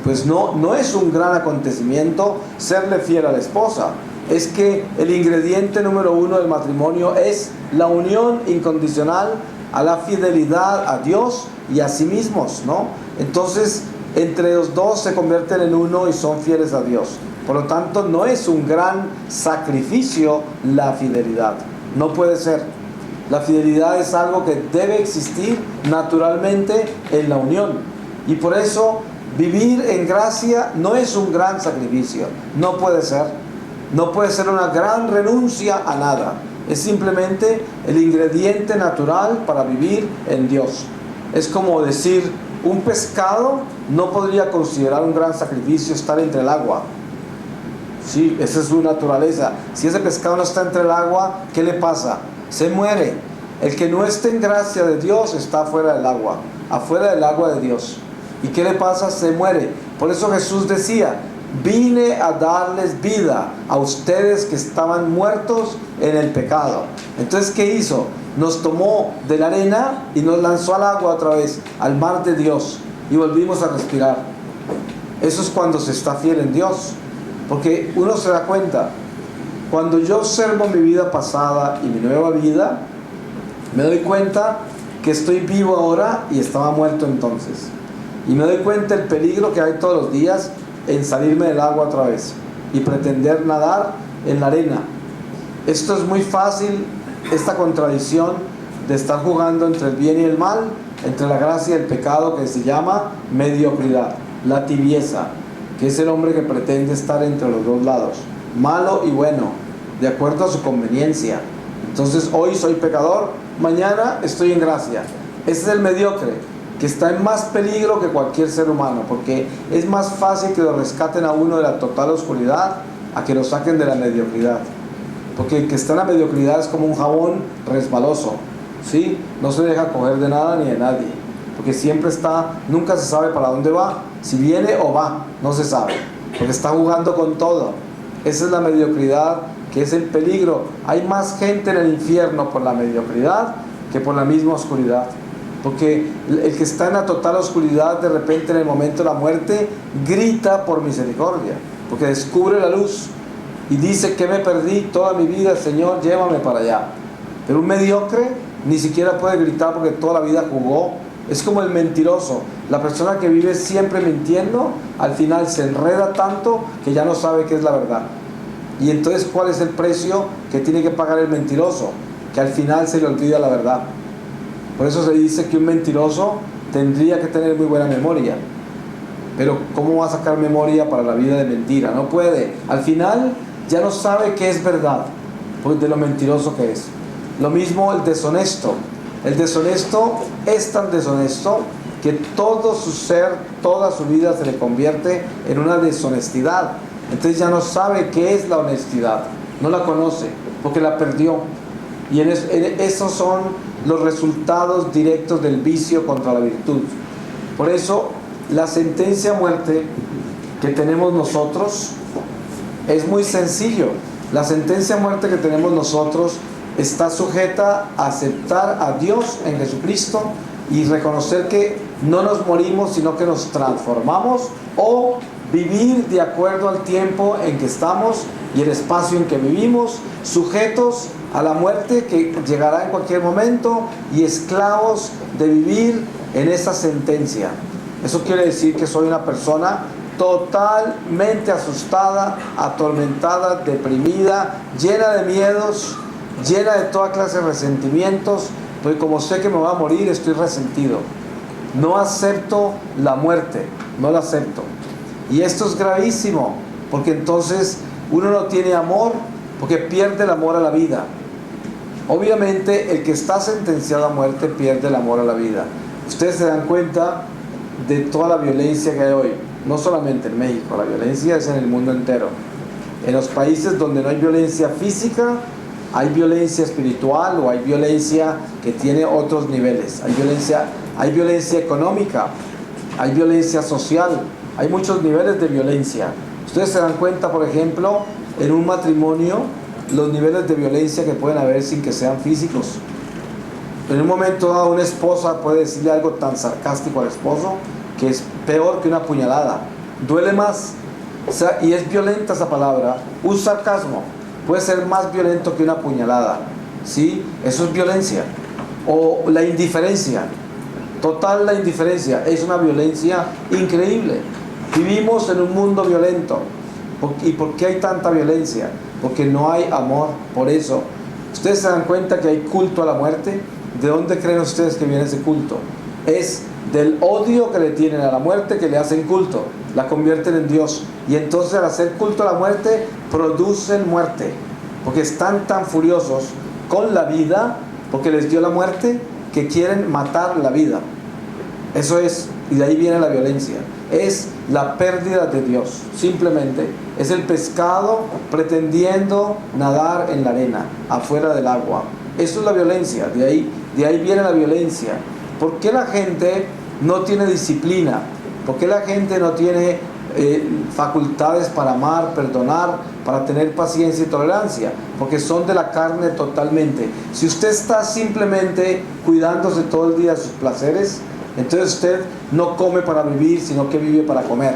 Pues no es un gran acontecimiento serle fiel a la esposa. Es que el ingrediente número uno del matrimonio es la unión incondicional a la fidelidad a Dios y a sí mismos, ¿no? Entonces, entre los dos se convierten en uno y son fieles a Dios. Por lo tanto, no es un gran sacrificio la fidelidad. No puede ser. La fidelidad es algo que debe existir naturalmente en la unión. Y por eso, vivir en gracia no es un gran sacrificio. No puede ser. No puede ser una gran renuncia a nada. Es simplemente el ingrediente natural para vivir en Dios. Es como decir, un pescado no podría considerar un gran sacrificio estar entre el agua. Sí, esa es su naturaleza. Si ese pescado no está entre el agua, ¿qué le pasa? Se muere. El que no esté en gracia de Dios está fuera del agua, afuera del agua de Dios. ¿Y qué le pasa? Se muere. Por eso Jesús decía: vine a darles vida a ustedes que estaban muertos en el pecado. Entonces, ¿qué hizo? Nos tomó de la arena y nos lanzó al agua otra vez, al mar de Dios, y volvimos a respirar. Eso es cuando se está fiel en Dios, porque uno se da cuenta, cuando yo observo mi vida pasada y mi nueva vida, me doy cuenta que estoy vivo ahora y estaba muerto entonces. Y me doy cuenta el peligro que hay todos los días en salirme del agua otra vez y pretender nadar en la arena. Esto es muy fácil, esta contradicción de estar jugando entre el bien y el mal, entre la gracia y el pecado, que se llama mediocridad, la tibieza, que es el hombre que pretende estar entre los dos lados, malo y bueno, de acuerdo a su conveniencia. Entonces, hoy soy pecador, mañana estoy en gracia. Ese es el mediocre, que está en más peligro que cualquier ser humano, porque es más fácil que lo rescaten a uno de la total oscuridad a que lo saquen de la mediocridad. Porque el que está en la mediocridad es como un jabón resbaloso, ¿sí? No se deja coger de nada ni de nadie, porque siempre está, nunca se sabe para dónde va, si viene o va, no se sabe, porque está jugando con todo. Esa es la mediocridad, que es el peligro. Hay más gente en el infierno por la mediocridad que por la misma oscuridad. Porque el que está en la total oscuridad, de repente en el momento de la muerte, grita por misericordia, porque descubre la luz y dice: que me perdí toda mi vida, Señor, llévame para allá. Pero un mediocre ni siquiera puede gritar porque toda la vida jugó. Es como el mentiroso. La persona que vive siempre mintiendo, al final se enreda tanto que ya no sabe qué es la verdad. Y entonces, ¿cuál es el precio que tiene que pagar el mentiroso? Que al final se le olvida la verdad. Por eso se dice que un mentiroso tendría que tener muy buena memoria. Pero ¿cómo va a sacar memoria para la vida de mentira? No puede. Al final ya no sabe qué es verdad, pues de lo mentiroso que es. Lo mismo el deshonesto. El deshonesto es tan deshonesto que todo su ser, toda su vida se le convierte en una deshonestidad. Entonces ya no sabe qué es la honestidad. No la conoce porque la perdió. Y esos son los resultados directos del vicio contra la virtud. Por eso, la sentencia a muerte que tenemos nosotros es muy sencillo. La sentencia a muerte que tenemos nosotros está sujeta a aceptar a Dios en Jesucristo y reconocer que no nos morimos, sino que nos transformamos, o vivir de acuerdo al tiempo en que estamos y el espacio en que vivimos, sujetos a la muerte que llegará en cualquier momento y esclavos de vivir en esa sentencia. Eso quiere decir que soy una persona totalmente asustada, atormentada, deprimida, llena de miedos, llena de toda clase de resentimientos, porque como sé que me voy a morir, estoy resentido. No acepto la muerte, no la acepto. Y esto es gravísimo, porque entonces uno no tiene amor, porque pierde el amor a la vida. Obviamente el que está sentenciado a muerte pierde el amor a la vida. Ustedes se dan cuenta de toda la violencia que hay hoy, no solamente en México, la violencia es en el mundo entero. En los países donde no hay violencia física, hay violencia espiritual o hay violencia que tiene otros niveles. Hay violencia económica, hay violencia social, hay muchos niveles de violencia. Ustedes se dan cuenta, por ejemplo, en un matrimonio, los niveles de violencia que pueden haber sin que sean físicos. En un momento dado, una esposa puede decirle algo tan sarcástico al esposo que es peor que una puñalada. Duele más, y es violenta esa palabra. Un sarcasmo puede ser más violento que una puñalada, ¿sí? Eso es violencia. O la indiferencia, total la indiferencia, es una violencia increíble. Vivimos en un mundo violento. ¿Y por qué hay tanta violencia? Porque no hay amor. Por eso, ustedes se dan cuenta que hay culto a la muerte. ¿De dónde creen ustedes que viene ese culto? Es del odio que le tienen a la muerte, que le hacen culto, la convierten en Dios, y entonces al hacer culto a la muerte producen muerte, porque están tan furiosos con la vida, porque les dio la muerte, que quieren matar la vida. Eso es, y de ahí viene la violencia. Es la pérdida de Dios, simplemente. Es el pescado pretendiendo nadar en la arena, afuera del agua. Eso es la violencia, de ahí viene la violencia. ¿Por qué la gente no tiene disciplina? ¿Por qué la gente no tiene facultades para amar, perdonar, para tener paciencia y tolerancia? Porque son de la carne totalmente. Si usted está simplemente cuidándose todo el día de sus placeres, entonces usted no come para vivir, sino que vive para comer.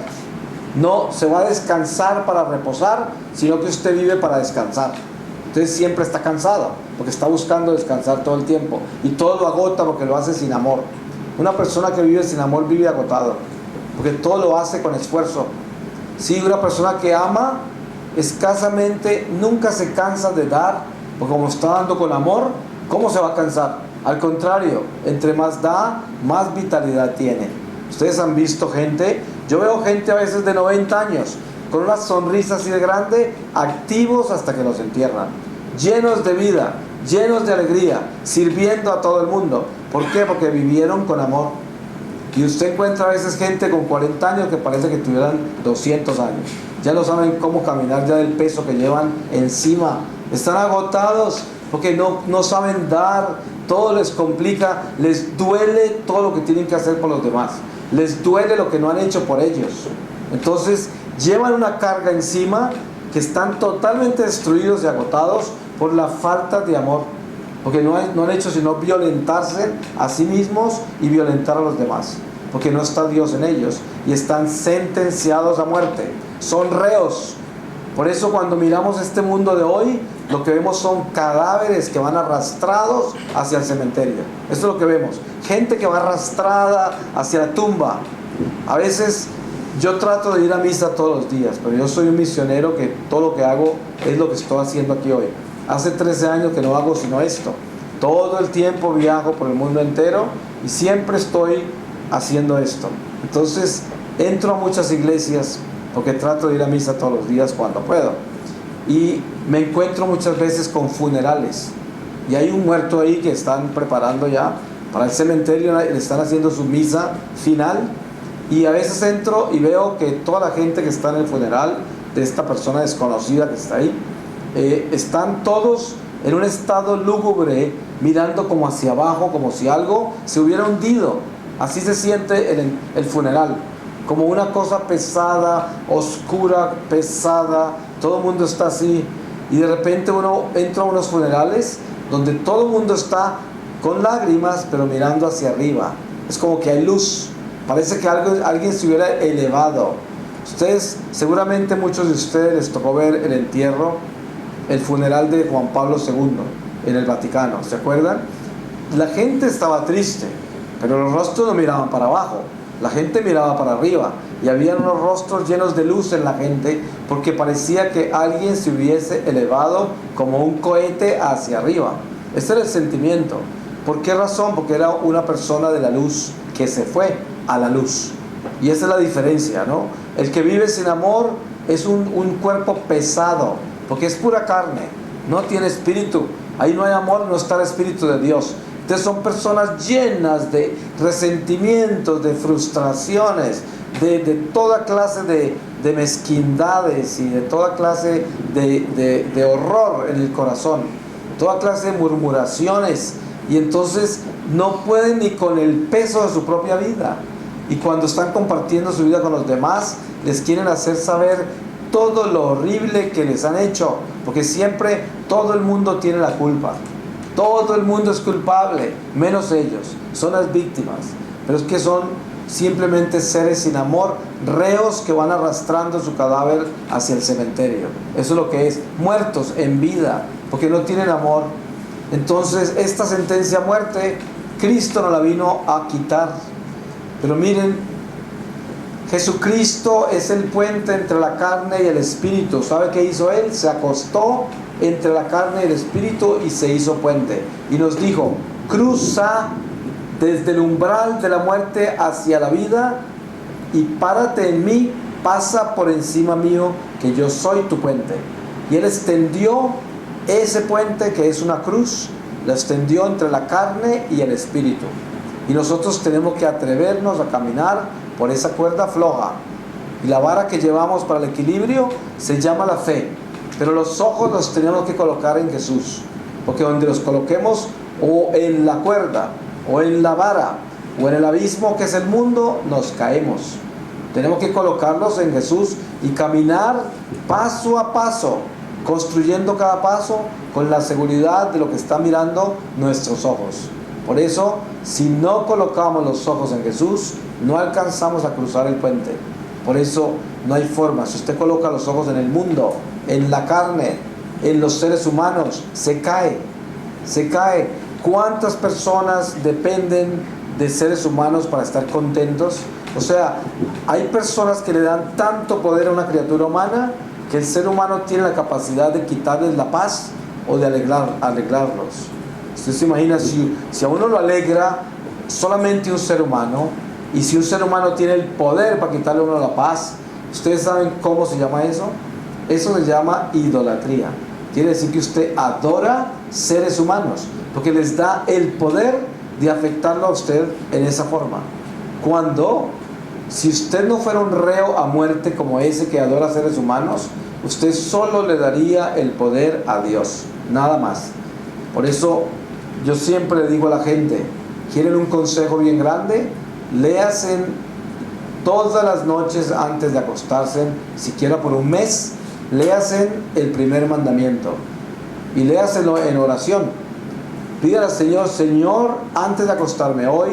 No se va a descansar para reposar, sino que usted vive para descansar. Entonces siempre está cansado, porque está buscando descansar todo el tiempo, y todo lo agota porque lo hace sin amor. Una persona que vive sin amor vive agotado, porque todo lo hace con esfuerzo. Sí, una persona que ama escasamente nunca se cansa de dar, porque como está dando con amor, ¿cómo se va a cansar? Al contrario, entre más da, más vitalidad tiene. Ustedes han visto gente, yo veo gente a veces de 90 años, con una sonrisa así de grande, activos hasta que los entierran, llenos de vida, llenos de alegría, sirviendo a todo el mundo. ¿Por qué? Porque vivieron con amor. Y usted encuentra a veces gente con 40 años que parece que tuvieran 200 años. Ya no saben cómo caminar ya del peso que llevan encima. Están agotados porque no saben dar, todo les complica, les duele todo lo que tienen que hacer por los demás. Les duele lo que no han hecho por ellos. Entonces llevan una carga encima que están totalmente destruidos y agotados por la falta de amor, porque no han hecho sino violentarse a sí mismos y violentar a los demás, porque no está Dios en ellos y están sentenciados a muerte, son reos. Por eso cuando miramos este mundo de hoy, lo que vemos son cadáveres que van arrastrados hacia el cementerio. Esto es lo que vemos, gente que va arrastrada hacia la tumba. A veces yo trato de ir a misa todos los días, pero yo soy un misionero que todo lo que hago es lo que estoy haciendo aquí hoy. Hace 13 años que no hago sino esto. Todo el tiempo viajo por el mundo entero y siempre estoy haciendo esto. Entonces entro a muchas iglesias porque trato de ir a misa todos los días cuando puedo. Y me encuentro muchas veces con funerales. Y hay un muerto ahí que están preparando ya para el cementerio, le están haciendo su misa final. Y a veces entro y veo que toda la gente que está en el funeral de esta persona desconocida que está ahí, están todos en un estado lúgubre, mirando como hacia abajo, como si algo se hubiera hundido. Así se siente el funeral, como una cosa pesada, oscura, pesada. Todo el mundo está así. Y de repente uno entra a unos funerales donde todo el mundo está con lágrimas, pero mirando hacia arriba. Es como que hay luz. Parece que alguien se hubiera elevado. Ustedes, seguramente muchos de ustedes les tocó ver el entierro, el funeral de Juan Pablo II en el Vaticano, ¿se acuerdan? La gente estaba triste, pero los rostros no miraban para abajo, la gente miraba para arriba, y había unos rostros llenos de luz en la gente, porque parecía que alguien se hubiese elevado como un cohete hacia arriba. Ese era el sentimiento. ¿Por qué razón? Porque era una persona de la luz que se fue a la luz. Y esa es la diferencia, ¿no? El que vive sin amor es un cuerpo pesado, porque es pura carne, no tiene espíritu. Ahí no hay amor, no está el espíritu de Dios. Entonces son personas llenas de resentimientos, de frustraciones, de toda clase de mezquindades y de toda clase de horror en el corazón, toda clase de murmuraciones, y entonces no pueden ni con el peso de su propia vida. Y cuando están compartiendo su vida con los demás, les quieren hacer saber todo lo horrible que les han hecho, porque siempre todo el mundo tiene la culpa. Todo el mundo es culpable, menos ellos. Son las víctimas. Pero es que son simplemente seres sin amor, reos que van arrastrando su cadáver hacia el cementerio. Eso es lo que es, muertos en vida, porque no tienen amor. Entonces, esta sentencia a muerte, Cristo no la vino a quitar. Pero miren, Jesucristo es el puente entre la carne y el espíritu. ¿Sabe qué hizo Él? Se acostó entre la carne y el espíritu y se hizo puente. Y nos dijo, cruza desde el umbral de la muerte hacia la vida y párate en mí, pasa por encima mío, que yo soy tu puente. Y Él extendió ese puente, que es una cruz, lo extendió entre la carne y el espíritu. Y nosotros tenemos que atrevernos a caminar por esa cuerda floja. Y la vara que llevamos para el equilibrio se llama la fe. Pero los ojos los tenemos que colocar en Jesús. Porque donde los coloquemos, o en la cuerda, o en la vara, o en el abismo que es el mundo, nos caemos. Tenemos que colocarlos en Jesús y caminar paso a paso, construyendo cada paso con la seguridad de lo que están mirando nuestros ojos. Por eso, si no colocamos los ojos en Jesús, no alcanzamos a cruzar el puente. Por eso no hay forma. Si usted coloca los ojos en el mundo, en la carne, en los seres humanos, se cae. Se cae. ¿Cuántas personas dependen de seres humanos para estar contentos? O sea, hay personas que le dan tanto poder a una criatura humana que el ser humano tiene la capacidad de quitarles la paz o de alegrarlos. Usted se imagina si a uno lo alegra solamente un ser humano, y si un ser humano tiene el poder para quitarle a uno la paz, ¿ustedes saben cómo se llama eso? Eso se llama idolatría. Quiere decir que usted adora seres humanos, porque les da el poder de afectarlo a usted en esa forma. Cuando, si usted no fuera un reo a muerte como ese que adora seres humanos, usted solo le daría el poder a Dios, nada más. Por eso yo siempre le digo a la gente, ¿quieren un consejo bien grande? Léasen todas las noches antes de acostarse, siquiera por un mes, léasen el primer mandamiento y léaselo en oración. Pídale al Señor, Señor, antes de acostarme hoy,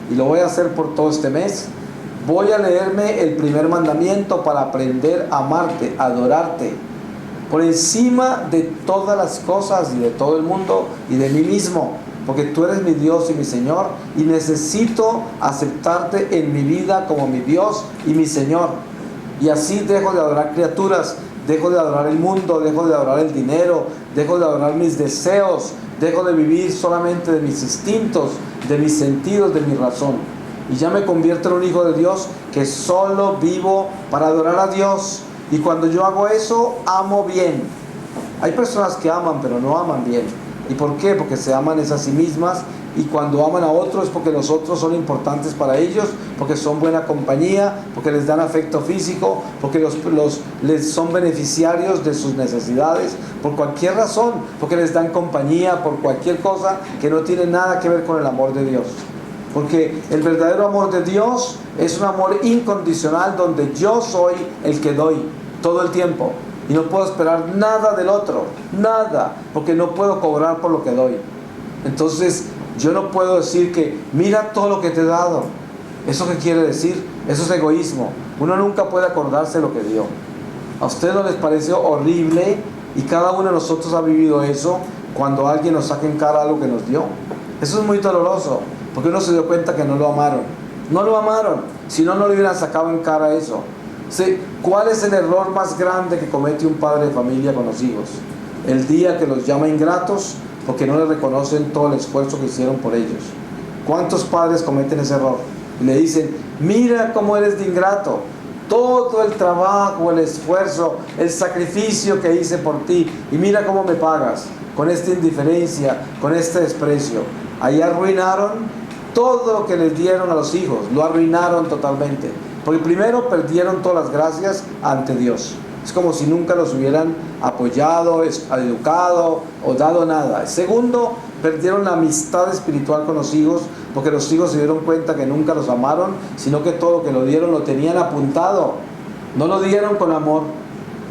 y lo voy a hacer por todo este mes, voy a leerme el primer mandamiento para aprender a amarte, a adorarte, por encima de todas las cosas y de todo el mundo y de mí mismo, porque tú eres mi Dios y mi Señor, y necesito aceptarte en mi vida como mi Dios y mi Señor. Y así dejo de adorar criaturas, dejo de adorar el mundo, dejo de adorar el dinero, dejo de adorar mis deseos, dejo de vivir solamente de mis instintos, de mis sentidos, de mi razón. Y ya me convierto en un hijo de Dios que solo vivo para adorar a Dios. Y cuando yo hago eso, amo bien. Hay personas que aman, pero no aman bien. ¿Y por qué? Porque se aman es a sí mismas, y cuando aman a otros es porque los otros son importantes para ellos, porque son buena compañía, porque les dan afecto físico, porque les son beneficiarios de sus necesidades, por cualquier razón, porque les dan compañía, por cualquier cosa que no tiene nada que ver con el amor de Dios. Porque el verdadero amor de Dios es un amor incondicional, donde yo soy el que doy todo el tiempo. Y no puedo esperar nada del otro, nada, porque no puedo cobrar por lo que doy. Entonces, yo no puedo decir que, mira todo lo que te he dado. ¿Eso qué quiere decir? Eso es egoísmo. Uno nunca puede acordarse de lo que dio. ¿A ustedes no les pareció horrible? Y cada uno de nosotros ha vivido eso, cuando alguien nos saca en cara algo que nos dio. Eso es muy doloroso, porque uno se dio cuenta que no lo amaron. No lo amaron, si no, no le hubieran sacado en cara eso. Sí, ¿cuál es el error más grande que comete un padre de familia con los hijos? El día que los llama ingratos porque no le reconocen todo el esfuerzo que hicieron por ellos. ¿Cuántos padres cometen ese error? Y le dicen, mira cómo eres de ingrato, todo el trabajo, el esfuerzo, el sacrificio que hice por ti, y mira cómo me pagas, con esta indiferencia, con este desprecio. Ahí arruinaron todo lo que les dieron a los hijos, lo arruinaron totalmente, porque primero perdieron todas las gracias ante Dios. Es como si nunca los hubieran apoyado, educado o dado nada. Segundo, perdieron la amistad espiritual con los hijos, porque los hijos se dieron cuenta que nunca los amaron, sino que todo lo que lo dieron lo tenían apuntado, no lo dieron con amor.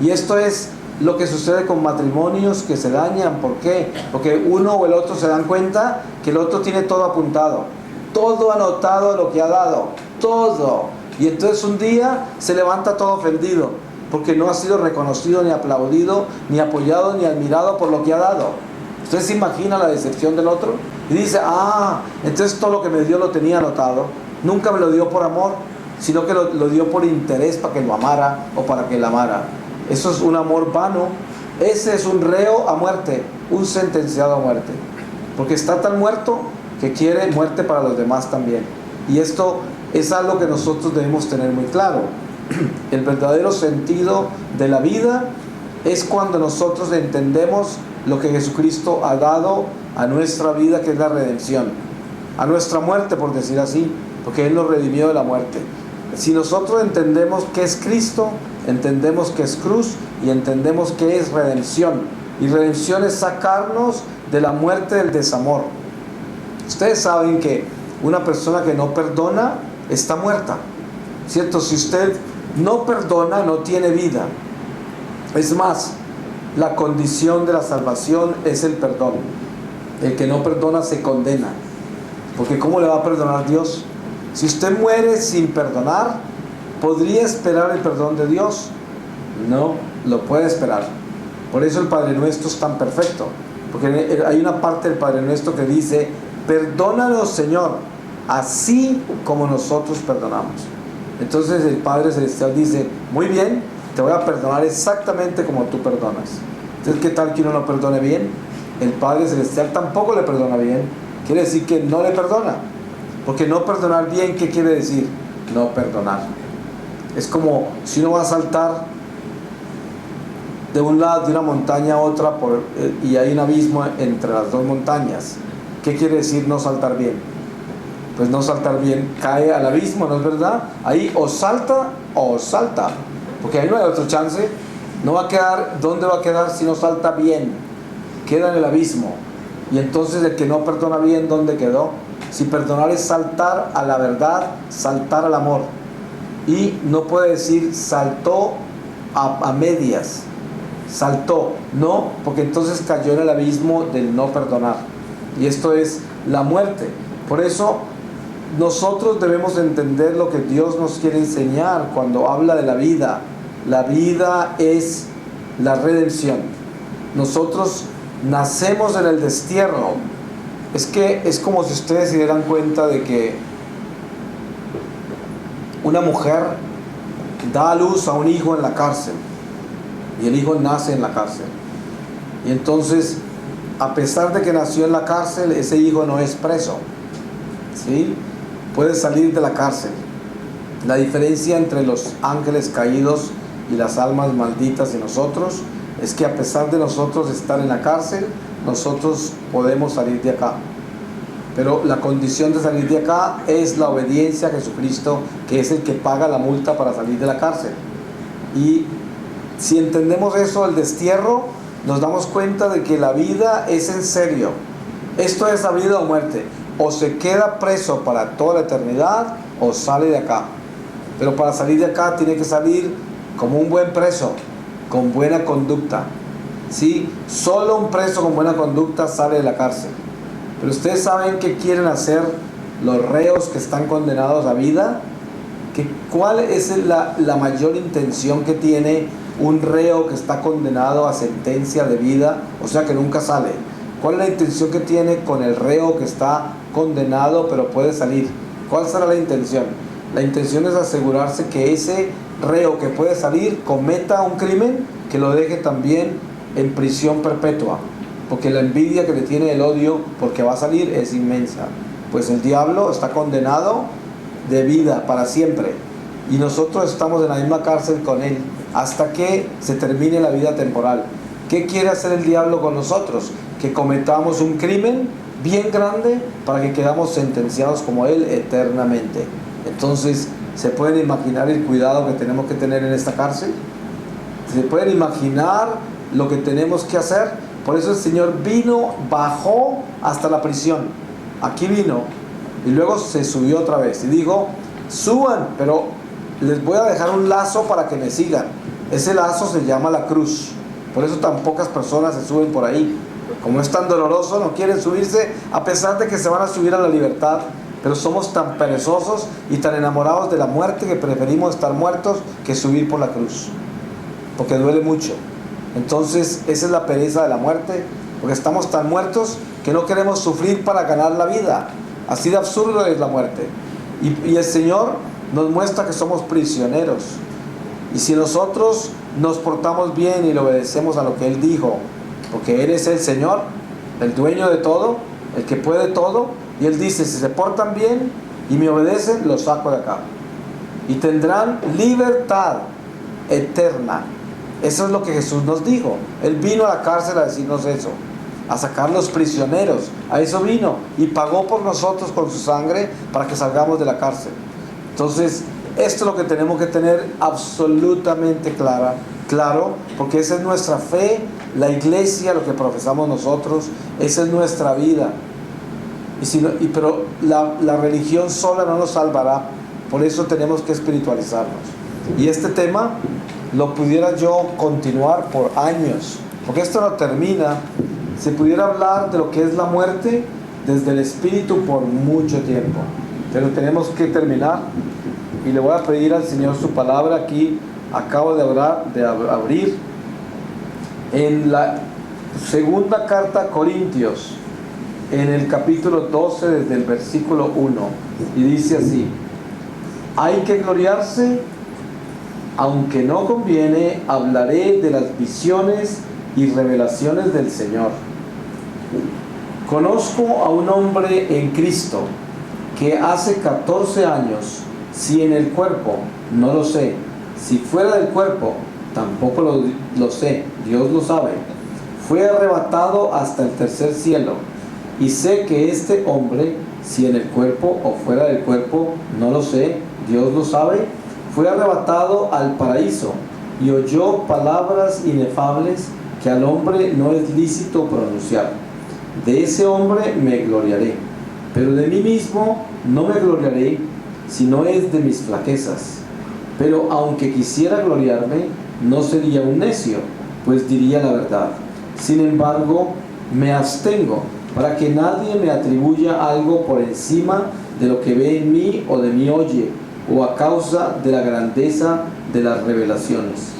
Y esto es lo que sucede con matrimonios que se dañan. ¿Por qué? Porque uno o el otro se dan cuenta que el otro tiene todo apuntado, todo anotado lo que ha dado, todo. Y entonces un día se levanta todo ofendido, porque no ha sido reconocido, ni aplaudido, ni apoyado, ni admirado por lo que ha dado. ¿Usted se imagina la decepción del otro? Y dice, entonces todo lo que me dio lo tenía anotado. Nunca me lo dio por amor, sino que lo dio por interés para que lo amara o para que la amara. Eso es un amor vano. Ese es un reo a muerte, un sentenciado a muerte. Porque está tan muerto que quiere muerte para los demás también. Y esto es algo que nosotros debemos tener muy claro. El verdadero sentido de la vida es cuando nosotros entendemos lo que Jesucristo ha dado a nuestra vida, que es la redención, a nuestra muerte, por decir así, porque Él nos redimió de la muerte. Si nosotros entendemos qué es Cristo, entendemos qué es cruz y entendemos qué es redención. Y redención es sacarnos de la muerte del desamor. Ustedes saben que una persona que no perdona está muerta, ¿cierto? Si usted no perdona, no tiene vida. Es más, la condición de la salvación es el perdón. El que no perdona se condena, porque ¿cómo le va a perdonar Dios? Si usted muere sin perdonar, ¿podría esperar el perdón de Dios? No lo puede esperar. Por eso el Padre Nuestro es tan perfecto, porque hay una parte del Padre Nuestro que dice, perdónanos, Señor, así como nosotros perdonamos. Entonces el Padre Celestial dice, muy bien, te voy a perdonar exactamente como tú perdonas. Entonces, ¿qué tal que uno no perdone bien? El Padre Celestial tampoco le perdona bien. Quiere decir que no le perdona. Porque no perdonar bien, ¿qué quiere decir? No perdonar. Es como si uno va a saltar de un lado de una montaña a otra y hay un abismo entre las dos montañas. ¿Qué quiere decir no saltar bien? Pues no saltar bien, cae al abismo, ¿no es verdad? Ahí o salta, porque ahí no hay otro chance. No va a quedar, ¿dónde va a quedar si no salta bien? Queda en el abismo. Y entonces el que no perdona bien, ¿dónde quedó? Si perdonar es saltar a la verdad, saltar al amor. Y no puede decir saltó a medias, saltó, no, porque entonces cayó en el abismo del no perdonar. Y esto es la muerte. Por eso nosotros debemos entender lo que Dios nos quiere enseñar cuando habla de la vida. La vida es la redención. Nosotros nacemos en el destierro. Es que es como si ustedes se dieran cuenta de que una mujer da a luz a un hijo en la cárcel y el hijo nace en la cárcel. Y entonces, a pesar de que nació en la cárcel, ese hijo no es preso, ¿sí? Puede salir de la cárcel. La diferencia entre los ángeles caídos y las almas malditas de nosotros es que a pesar de nosotros estar en la cárcel, nosotros podemos salir de acá. Pero la condición de salir de acá es la obediencia a Jesucristo, que es el que paga la multa para salir de la cárcel. Y si entendemos eso, el destierro, nos damos cuenta de que la vida es en serio. Esto es la vida o muerte. O se queda preso para toda la eternidad o sale de acá. Pero para salir de acá tiene que salir como un buen preso, con buena conducta. ¿Sí? Solo un preso con buena conducta sale de la cárcel. Pero ustedes saben qué quieren hacer los reos que están condenados a vida. ¿Cuál es la mayor intención que tiene un reo que está condenado a sentencia de vida, o sea que nunca sale? ¿Cuál es la intención que tiene con el reo que está condenado pero puede salir? ¿Cuál será la intención? La intención es asegurarse que ese reo que puede salir cometa un crimen que lo deje también en prisión perpetua, porque la envidia que le tiene, el odio porque va a salir, es inmensa. Pues el diablo está condenado de vida para siempre, y nosotros estamos en la misma cárcel con él hasta que se termine la vida temporal. ¿Qué quiere hacer el diablo con nosotros? Que cometamos un crimen bien grande para que quedamos sentenciados como él eternamente. Entonces, ¿se pueden imaginar el cuidado que tenemos que tener en esta cárcel? ¿Se pueden imaginar lo que tenemos que hacer? Por eso el Señor vino, bajó hasta la prisión. Aquí vino y luego se subió otra vez y dijo: suban, pero les voy a dejar un lazo para que me sigan. Ese lazo se llama la cruz. Por eso tan pocas personas se suben por ahí. Como es tan doloroso, no quieren subirse, a pesar de que se van a subir a la libertad. Pero somos tan perezosos y tan enamorados de la muerte que preferimos estar muertos que subir por la cruz, porque duele mucho. Entonces esa es la pereza de la muerte, porque estamos tan muertos que no queremos sufrir para ganar la vida. Así de absurdo es la muerte. Y el Señor nos muestra que somos prisioneros. Y si nosotros nos portamos bien y le obedecemos a lo que Él dijo, porque Él es el Señor, el dueño de todo, el que puede todo, y Él dice: si se portan bien y me obedecen, los saco de acá y tendrán libertad eterna. Eso es lo que Jesús nos dijo. Él vino a la cárcel a decirnos eso, a sacar los prisioneros. A eso vino, y pagó por nosotros con su sangre para que salgamos de la cárcel. Entonces, esto es lo que tenemos que tener absolutamente claro, porque esa es nuestra fe, la iglesia, lo que profesamos nosotros, esa es nuestra vida. Pero la religión sola no nos salvará, por eso tenemos que espiritualizarnos. Y este tema lo pudiera yo continuar por años, porque esto no termina. Se pudiera hablar de lo que es la muerte desde el espíritu por mucho tiempo, pero tenemos que terminar. Y le voy a pedir al Señor su palabra. Aquí acabo de abrir en la segunda carta a Corintios, en el capítulo 12, desde el versículo 1, y dice así: hay que gloriarse, aunque no conviene, hablaré de las visiones y revelaciones del Señor. Conozco a un hombre en Cristo que hace 14 años, si en el cuerpo, no lo sé; si fuera del cuerpo, tampoco lo sé, Dios lo sabe. Fue arrebatado hasta el tercer cielo. Y sé que este hombre, si en el cuerpo o fuera del cuerpo, no lo sé, Dios lo sabe, fue arrebatado al paraíso y oyó palabras inefables que al hombre no es lícito pronunciar. De ese hombre me gloriaré, pero de mí mismo no me gloriaré, sino es de mis flaquezas. Pero aunque quisiera gloriarme, no sería un necio, pues diría la verdad. Sin embargo, me abstengo, para que nadie me atribuya algo por encima de lo que ve en mí o de mí oye, o a causa de la grandeza de las revelaciones.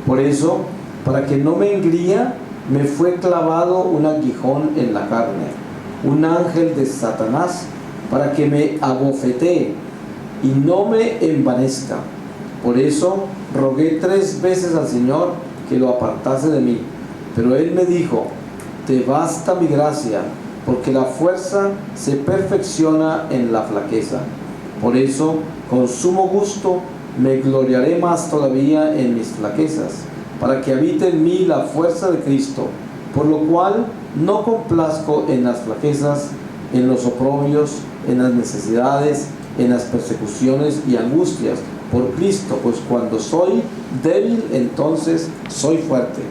Por eso, para que no me engría, me fue clavado un aguijón en la carne, un ángel de Satanás, para que me abofetee y no me envanezca. Por eso rogué 3 veces al Señor que lo apartase de mí, pero Él me dijo: te basta mi gracia, porque la fuerza se perfecciona en la flaqueza. Por eso, con sumo gusto, me gloriaré más todavía en mis flaquezas, para que habite en mí la fuerza de Cristo, por lo cual no complazco en las flaquezas, en los oprobios, en las necesidades, en las persecuciones y angustias, por Cristo, pues cuando soy débil, entonces soy fuerte.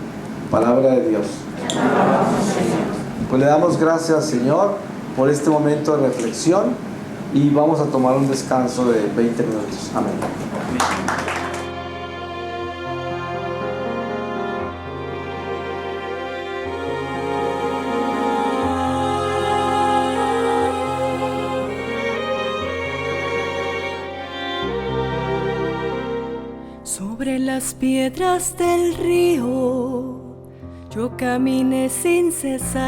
Palabra de Dios. Pues le damos gracias, Señor, por este momento de reflexión, y vamos a tomar un descanso de 20 minutos. Amén. Sobre las piedras del río yo caminé sin cesar.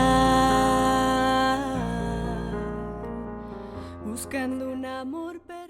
buscando un amor perfecto.